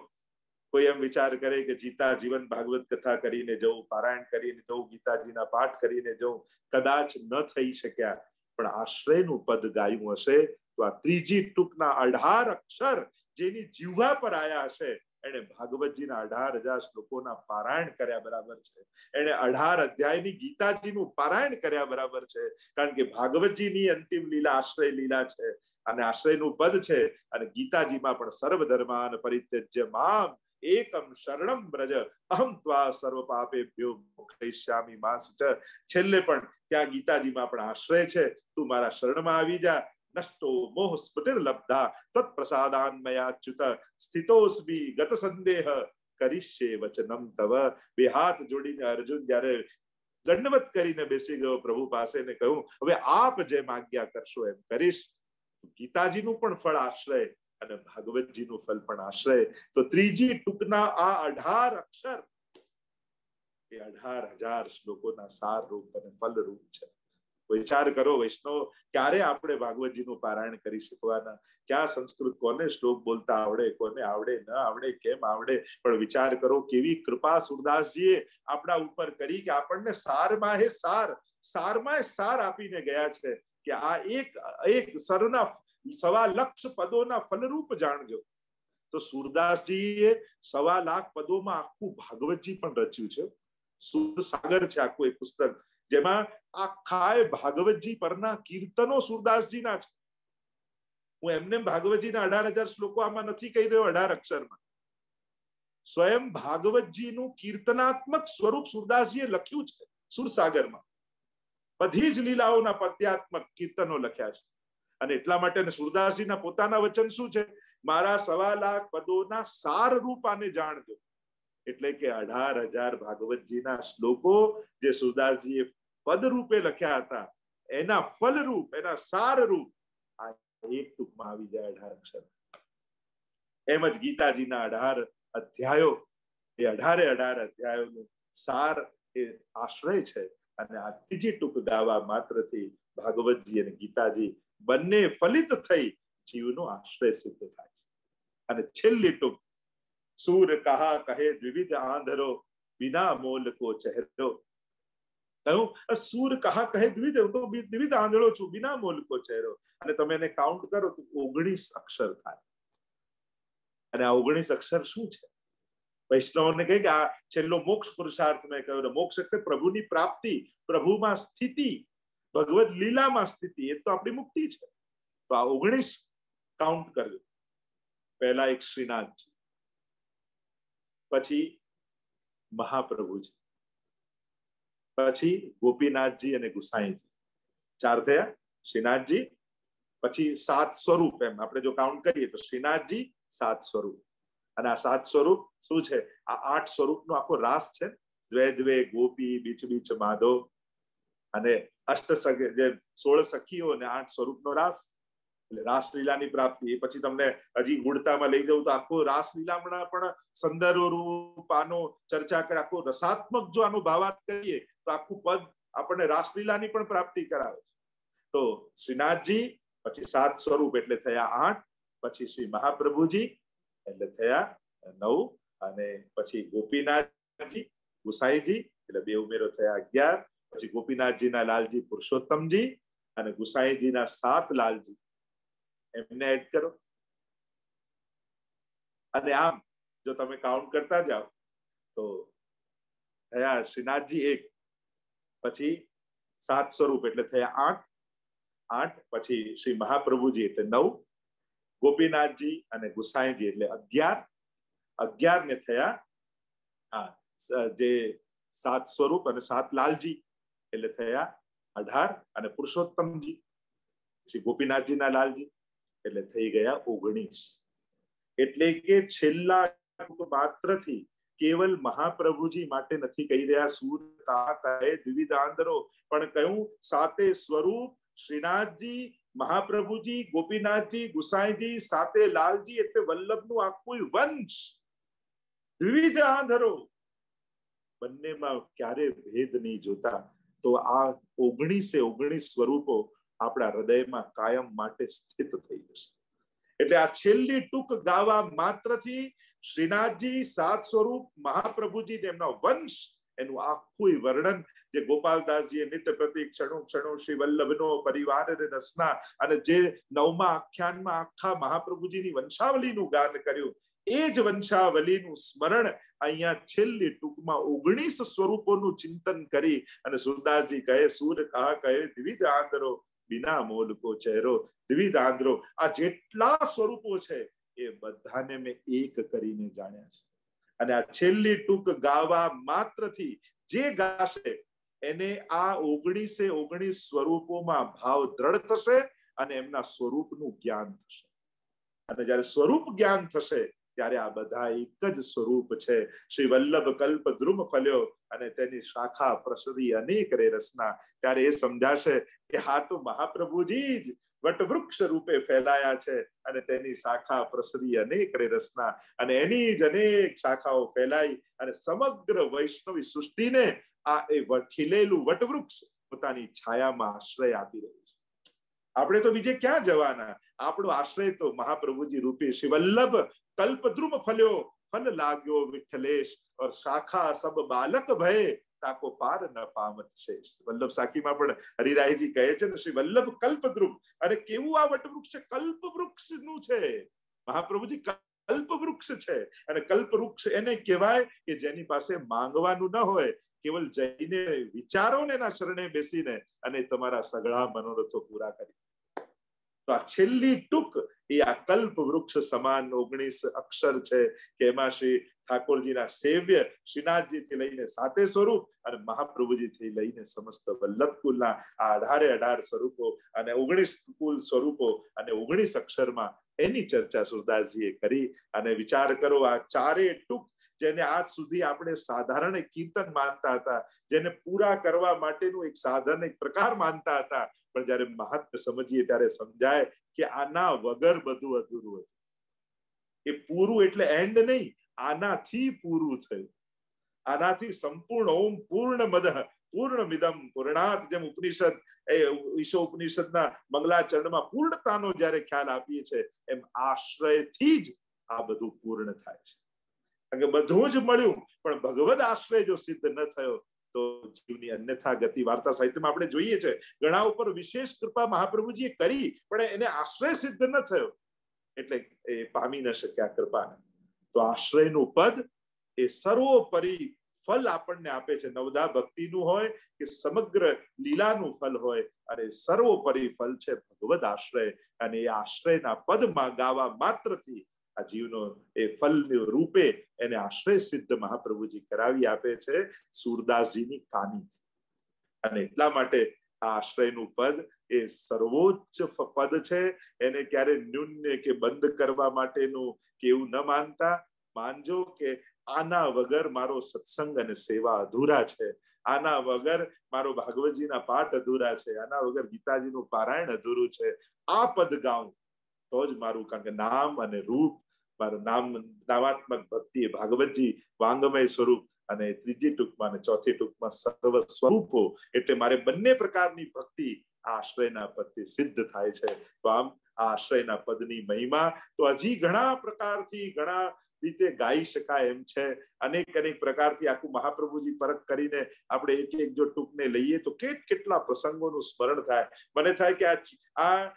Speaker 1: કોઈ એમ વિચાર કરે કે ગીતા જીવન ભાગવત કથા કરીને જવું, પારાયણ કરીને જવું, ગીતાજીના પાઠ કરીને જવું, કદાચ ન થઈ શક્યા, પણ આશ્રયનું પદ ગાયું હશે તો આ ત્રીજી ટૂંકના 18 અક્ષર જેની જીહ્વા પર આયા હશે એને ભાગવતજીના 18,000 શ્લોકોના પારાયણ કર્યા બરાબર છે. એને 18 અધ્યાયની ગીતાજીનું પારાયણ કર્યા બરાબર છે. કારણ કે ભાગવતજીની અંતિમ લીલા આશ્રય લીલા છે અને આશ્રયનું પદ છે. અને ગીતાજીમાં પણ સર્વધર્માન પરિત્યજ્ય મામ એકમ શરણમ વ્રજ અહમ ત્વા સર્વ પાપેભ્યો મોક્ષયિષ્યામિ મા શુચ. છેલ્લે પણ ત્યાં ગીતાજીમાં પણ આશ્રય છે, તું મારા શરણમાં આવી જા. નષ્ટો મોહ સ્મૃતિર્લબ્ધા તત્પ્રસાદાન્મયાચ્યુત સ્થિતોસ્મિ ગત સંદેહ કરિષ્યે વચનમ તવ. બે હાથ જોડીને અર્જુન જ્યારે દંડવત કરીને બેસી ગયો પ્રભુ પાસે ને કહ્યું, હવે આપ જેમ આજ્ઞા કરશો એમ કરીશ. ગીતાજીનું પણ ફળ આશ્રય અને ભાગવતજીનું ફલ પણ આશ્રય. તો ત્રીજી ટૂંકના આ 18 અક્ષર એ 18,000 શ્લોકોના સાર રૂપ અને ફલ રૂપ છે. વિચાર કરો વૈષ્ણવ, ક્યારે આપણે ભાગવતજીનું પારાયણ કરી શકવાના? ક્યાં સંસ્કૃત કોને શ્લોક બોલતા આવડે, કોને આવડે ન આવડે, કેમ આવડે? પણ વિચાર કરો કેવી કૃપા સુરદાસજીએ આપણા ઉપર કરી કે આપણને સારમાં સાર આપીને ગયા છે કે આ એક સરના 1.25 લાખ પદોના ફલરૂપ જાણજો. તો સુરદાસજીએ 1.25 લાખ પદોમાં આખું ભાગવતજી પણ રચ્યું છે. સુર સાગર છે આખું એક પુસ્તક, જેમાં આખા ભાગવતજી પરના કીર્તનો સુરદાસજીના છે. હું એમને ભાગવતજીના 18,000 શ્લોકો આમાં નથી કહી રહ્યો 18 અક્ષરમાં. સ્વયં ભાગવતજીનું કીર્તનાત્મક સ્વરૂપ સુરદાસજીએ લખ્યું છે સુરસાગરમાં. બધી જ લીલાઓના પદ્યાત્મક કીર્તનો લખ્યા છે. અને એટલા માટે સુરદાસજીના પોતાના વચન શું છે? મારા 1.25 લાખ પદોના સાર રૂપ આને જાણજો. એટલે કે 18,000 ભાગવતજીના શ્લોકો જે સુરદાસજીએ પદ રૂપે લખ્યા હતા, એના ફલરૂપ, એના સાર રૂપ આ એક ટૂંકમાં આવી જાય 18 અક્ષર. એમ જ ગીતાજીના 18 અધ્યાયો, એ 18 અધ્યાયોનું સાર એ આશ્રય છે. અને આ ત્રીજી ટૂંક ગાવા માત્રથી ભાગવતજી અને ગીતાજી બંને ફલિત થઈ જીવનો આશ્રય સિદ્ધ થાય છે. અને છેલ્લી ટૂંક, સૂર કહા કહે દ્વિવિધ આંધરો, બિના મોલ કો ચહેરો. સૂર કહા કહે દ્વિવિધ આંધળો છું, બિના મોલ કો ચહેરો. અને તમે એને કાઉન્ટ કરો તો 19 અક્ષર થાય. અને આ 19 અક્ષર શું છે? વૈષ્ણવને કહે કે આ છેલ્લો મોક્ષ પુરુષાર્થ મેં કહ્યું. મોક્ષ એટલે પ્રભુની પ્રાપ્તિ, પ્રભુમાં સ્થિતિ, ભગવદ લીલામાં સ્થિતિ. એ તો આપણી મુક્તિ છે. તો આ 19 કાઉન્ટ કરજો. પહેલા એક શ્રીનાથજી, પછી મહાપ્રભુજી, પછી ગોપીનાથજી અને ગુસાઈજી. 4 થયા. શ્રીનાથજી, પછી 7 સ્વરૂપ. એમ આપણે જો કાઉન્ટ કરીએ તો શ્રીનાથજી 7 સ્વરૂપ. અને આ 7 સ્વરૂપ શું છે? આ 8 સ્વરૂપનો આખો રાસ છે. દ્વે દ્વે ગોપી, બીચ બીચ માધવ, અને જે 16 સખીઓ અને 8 સ્વરૂપનો રાસ. એટલે રાસલીલાની પ્રાપ્તિ. એ પછી તમને હજી ગુણતામાં લઈ જવું તો આખો રાસલીલામાં પણ સંદર્ભ રૂપ આનો ચર્ચા કરે. આખો રસાત્મક જો આનો ભાવાર્થ કરીએ તો આખું પદ આપણને રાસલીલાની પણ પ્રાપ્તિ કરાવે છે. તો શ્રીનાથજી, પછી 7 સ્વરૂપ એટલે થયા 8, પછી શ્રી મહાપ્રભુજી એટલે થયા 9, અને પછી ગોપીનાથજી, ગુસાઈજી એટલે 2 ઉમેરો થયા 11, પછી ગોપીનાથજીના લાલજી પુરુષોત્તમજી અને ગુસાઈજીના 7 લાલજી, એમને એડ કરો. અને આમ જો તમે કાઉન્ટ કરતા જાઓ તો થયા શ્રીનાથજી 1, પછી 7 સ્વરૂપ એટલે થયા 8, પછી શ્રી મહાપ્રભુજી એટલે 9, ગોપીનાથજી અને ગુસાઈજી એટલે 11 ને થયા જે 7 સ્વરૂપ અને 7 લાલજી એટલે થયા 18, અને પુરુષોત્તમજી પછી ગોપીનાથજીના લાલજી એટલે થઈ ગયા 19. એટલે કે છેલ્લા માત્રથી કેવલ મહાપ્રભુજી માટે નથી કહી રહ્યા સૂર કહા કહે દ્વિવિધ આંધરો, પણ કહ્યું 7 સ્વરૂપ શ્રીનાથજી, મહાપ્રભુજી, ગોપીનાથજી, ગુસાઈજી, 7 લાલજી એટલે વલ્લભનું આખું વંશ. દ્વિવિધ આંધરો, બંનેમાં ક્યારે ભેદ નહીં જોતા. તો આ 19 સ્વરૂપો આપણા હૃદયમાં કાયમ માટે સ્થિત થઈ જશે. એટલે આ છેલ્લી ટૂંક ગાવા માત્રથી શ્રીનાથજી, 7 સ્વરૂપ, મહાપ્રભુજી, તેમના વંશ, એનું આખું વર્ણન જે ગોપાલદાસજીએ નિત્ય પ્રતિ ક્ષણો શ્રી વલ્લભનો પરિવાર રસના, અને જે 9મા આખ્યાનમાં આખા મહાપ્રભુજીની વંશાવલીનું ગાન કર્યું, એ જ વંશાવલીનું સ્મરણ અહીંયા છેલ્લી ટૂંકમાં 19 સ્વરૂપોનું ચિંતન કરી અને સુરદાસજી કહે સૂર કહા કહે દ્વિવિધ આંધરો, બિના મોલ કો ચહેરો. દ્વિવિધ આંધરો, આ જેટલા સ્વરૂપો છે એ બધાને મેં એક કરીને જાણ્યા છે. અને આ છેલ્લી ટૂંક ગાવા માત્રથી જે ગાશે એને આ 19 સ્વરૂપોમાં ભાવ દ્રઢ થશે અને એમના સ્વરૂપનું જ્ઞાન થશે. અને જ્યારે સ્વરૂપ જ્ઞાન થશે ત્યારે આ બધા એક જ સ્વરૂપ છે. શ્રી વલ્લભ કલ્પ દ્રુમ ફલ્યો અને તેની શાખા પ્રસરી અનેક રે રસના. ત્યારે એ સમજાશે કે હા તો મહાપ્રભુજી જ વટવૃક્ષ રૂપે ફેલાયા છે અને તેની શાખા પ્રસરી અનેક રે રસના. અને એની જ અનેક શાખાઓ ફેલાઈ અને સમગ્ર વૈષ્ણવી સૃષ્ટિને આ એ ખીલેલું વટવૃક્ષ પોતાની છાયામાં આશ્રય આપી રહ્યું છે. આપણે તો બીજે ક્યાં જવાના? આપણો આશ્રય તો મહાપ્રભુજી રૂપી શ્રી વલ્લભ કલ્પદ્રુમ ફલ્યો ફલ લાગ્યો વિઠ્ઠલેશ ઓર શાખા સબ બાલક ભય તાકો પાર ન પામત શેષ. વલ્લભ સાખીમાં પણ હરિરાયજી કહે છે ને, શ્રી વલ્લભ કલ્પદ્રુમ. અરે કેવું આ વટવૃક્ષ કલ્પ વૃક્ષ નું છે. મહાપ્રભુજી કલ્પ વૃક્ષ છે. અને કલ્પ વૃક્ષ એને કહેવાય કે જેની પાસે માંગવાનું ન હોય, કેવલ જઈને વિચારો ને એના શરણે બેસીને અને તમારા સઘળા મનોરથો પૂરા કરી. તો આ છેલ્લી ટૂંક એ આ કલ્પ વૃક્ષ સમાન 19 અક્ષર છે કે એમાં શ્રી ઠાકોરજીના સેવ્ય શ્રીનાથજી થી લઈને 7 સ્વરૂપ અને મહાપ્રભુજી થી લઈને સમસ્ત વલ્લભ કુલના આ 18 સ્વરૂપો અને 19 કુલ સ્વરૂપો અને 19 અક્ષરમાં એની ચર્ચા સુરદાસજીએ કરી. અને વિચાર કરો, આ ચારે ટૂંક જેને આજ સુધી આપણે સાધારણ કીર્તન માનતા હતા, જેને પૂરા કરવા માટેનું એક સાધન, એક પ્રકાર માનતા હતા, પણ જયારે મહાત્મ્ય સમજીએ ત્યારે સમજાય કે આના વગર બધું અધૂરું હતું. એ પૂરું એટલે એન્ડ નહીં, આનાથી પૂરું થયું. આનાથી સંપૂર્ણ ઓમ પૂર્ણ મદઃ પૂર્ણમિદં પૂર્ણાત, જેમ ઉપનિષદ ઈશો ઉપનિષદના મંગલાચરણમાં પૂર્ણતાનો જયારે ખ્યાલ આપીએ છે, એમ આશ્રયથી જ આ બધું પૂર્ણ થાય છે. કારણ કે બધું જ મળ્યું પણ ભગવદ આશ્રય જો સિદ્ધ ન થયો તો જીવની અન્યથા ગતિ. વાર્તા સાહિત્યમાં આપણે જોઈએ છે ઘણા ઉપર વિશેષ કૃપા મહાપ્રભુજીએ કરી, પણ એને આશ્રય સિદ્ધ ન થયો એટલે એ પામી ન શક્યા કૃપાને. તો આશ્રયનું પદ એ સર્વોપરી ફલ આપણને આપે છે. નવદા ભક્તિનું હોય કે સમગ્ર લીલાનું ફલ હોય, અને સર્વોપરી ફલ છે ભગવદ આશ્રય. અને એ આશ્રયના પદમાં ગાવા માત્રથી આ જીવનો એ ફલનું રૂપે એને આશ્રય સિદ્ધ મહાપ્રભુજી કરાવી આપે છે સુરદાસજીની કાનીથી. અને એટલા માટે આ આશ્રયનું પદ એ સર્વોચ્ચ પદ છે. એને ક્યારે ન્યૂન્ય કે બંધ કરવા માટેનું કે એવું ન માનતા. માનજો કે આના વગર મારો સત્સંગ અને સેવા અધૂરા છે, આના વગર મારો ભાગવતજીના પાઠ અધૂરા છે, આના વગર ગીતાજીનું પારાયણ અધૂરું છે. આ પદ ગાઉં તો જ મારું, કારણ કે નામ અને રૂપ, મારું નામાત્મક ભક્તિ એ ભાગવતજી વાંગમય સ્વરૂપ, અને ત્રીજી ટૂંકમાં અને ચોથી ટૂંકમાં સર્વ સ્વરૂપો, એટલે મારે બંને પ્રકારની ભક્તિ આ આશ્રયના પદથી સિદ્ધ થાય છે. તો આમ આ આશ્રયના પદની મહિમા તો હજી ઘણા પ્રકારથી ઘણા રીતે ગાઈ શકાય એમ છે. અનેક પ્રકારથી આખું મહાપ્રભુજી પરખ કરીને આપણે એક એક જો ટૂંકને લઈએ તો કેટલા પ્રસંગોનું સ્મરણ થાય. મને થાય કે આ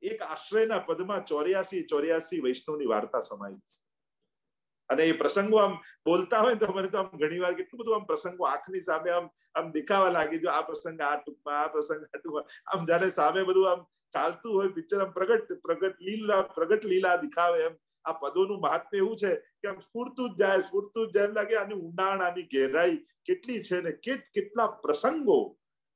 Speaker 1: એક આશ્રયના પદમાં 84 વૈષ્ણવની વાર્તા સમાયેલી છે. અને એ પ્રસંગો આમ બોલતા હોય તો મને તો આમ ઘણી વાર કેટલું બધું આમ પ્રસંગો આંખની સામે આમ દેખાવા લાગી. જો આ પ્રસંગ આ ટૂંકમાં, આ પ્રસંગ આ ટૂંકમાં, આમ જાણે સામે બધું આમ ચાલતું હોય પિક્ચર, આમ પ્રગટ લીલા દિખાવે એમ. આ પદોનું મહાત્મ્ય એવું છે કે આમ સ્ફૂર્તું જ જાય એમ લાગે. આની ઊંડાણ, આની ગહેરાઈ કેટલી છે ને કેટલા પ્રસંગો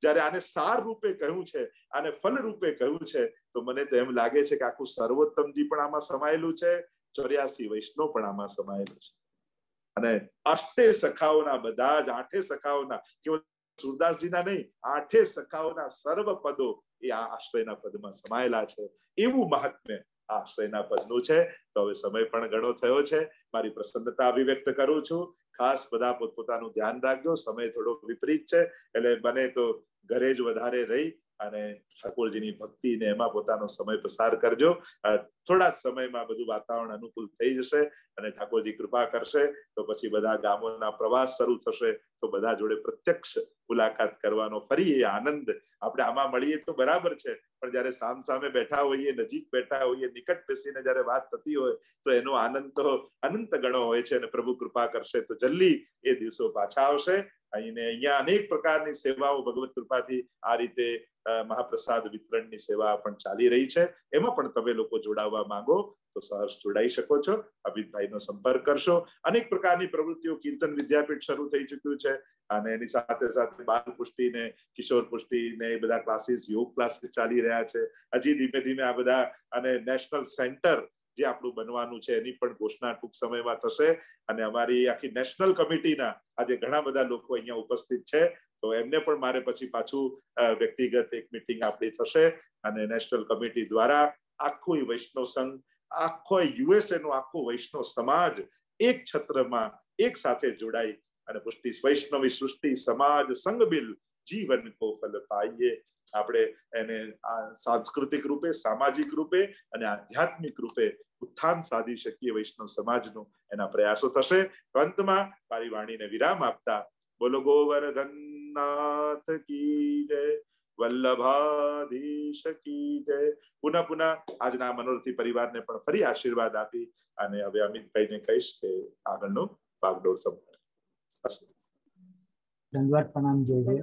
Speaker 1: જયારે આને સાર રૂપે કહ્યું છે, આને ફલ રૂપે કહ્યું છે, તો મને તો એમ લાગે છે કે આખું સર્વોત્તમજી પણ આમાં સમાયેલું છે, 84 વૈષ્ણવ પણ આમાં સમાયેલું છે. અને અષ્ટે સખાઓના બધા જ 8 સખાઓના, કેવળ સુરદાસજીના નહીં, 8 સખાઓના સર્વ પદો એ આ આશ્રયના પદમાં સમાયેલા છે. એવું મહાત્મ્ય આશ્રયના પદનું છે. તો હવે સમય પણ ઘણો થયો છે. મારી પ્રસન્નતા અભિવ્યક્ત કરું છું. ખાસ બધા પોતપોતાનું ધ્યાન રાખજો. સમય થોડો વિપરીત છે, એટલે બને તો ઘરે જ વધારે રહી અને ઠાકોરજીની ભક્તિ ને એમાં પોતાનો સમય પસાર કરજો. થોડા જ સમયમાં બધું વાતાવરણ અનુકૂળ થઈ જશે અને ઠાકોરજી કૃપા કરશે તો પછી બધા ગામોના પ્રવાસ શરૂ થશે, તો બધા જોડે પ્રત્યક્ષ મુલાકાત કરવાનો ફરી એ આનંદ. આપણે આમાં મળીએ તો બરાબર છે, પણ જયારે સામે બેઠા હોઈએ, નજીક બેઠા હોઈએ, નિકટ બેસીને જયારે વાત થતી હોય તો એનો આનંદ તો અનંત ગણો હોય છે. અને પ્રભુ કૃપા કરશે તો જલ્દી એ દિવસો પાછા આવશે. અહીંયા અનેક પ્રકારની સેવાઓ ભગવત કૃપાથી આ રીતે મહાપ્રસાદ વિતરણની સેવા પણ ચાલી રહી છે. એમાં પણ તમે લોકો જોડાવા માંગો તો સહર્ષ જોડાઈ શકો છો. અમિતભાઈનો સંપર્ક કરશો. અનેક પ્રકારની પ્રવૃત્તિઓ, કીર્તન વિદ્યાપીઠ શરૂ થઈ ચુક્યું છે અને એની સાથે સાથે બાલ પુષ્ટિ ને કિશોર પુષ્ટિ ને એ બધા ક્લાસીસ, યોગ ક્લાસીસ ચાલી રહ્યા છે. હજી ધીમે ધીમે આ બધા, અને નેશનલ સેન્ટર જે આપણું બનવાનું છે એની પણ ઘોષણા ટૂંક સમયમાં થશે. અને અમારી આખી નેશનલ કમિટીના આજે ઘણા બધા લોકો અહીંયા ઉપસ્થિત છે, તો એમને પણ મારે પછી પાછું વ્યક્તિગત એક મીટિંગ આપણી થશે અને નેશનલ કમિટી દ્વારા આખું વૈષ્ણવ સંઘ, આખો યુએસએ નો આખો વૈષ્ણવ સમાજ એક છત્રમાં એક સાથે જોડાઈ અને વૈષ્ણવી સૃષ્ટિ સમાજ સંઘ બિલ जीवन को फल पाइए। આપણે એને સાંસ્કૃતિક રૂપે, સામાજિક રૂપે અને આધ્યાત્મિક રૂપે ઉત્થાન સાધી શકીએ વૈષ્ણવ સમાજનું, એના પ્રયાસો થશે. અંતમાં મારી વાણીને વિરામ આપતા બોલો ગોવર્ધનનાથ કી જય, વલ્લભાધીશ કી જય. પુનઃ આજના મનોરથી પરિવારને પણ ફરી આશીર્વાદ આપી અને હવે અમિતભાઈને કહીશ કે આગળનો ભાગદોડ સંભાળે.
Speaker 2: ધન્યવાદ, પ્રણામ. જય જય.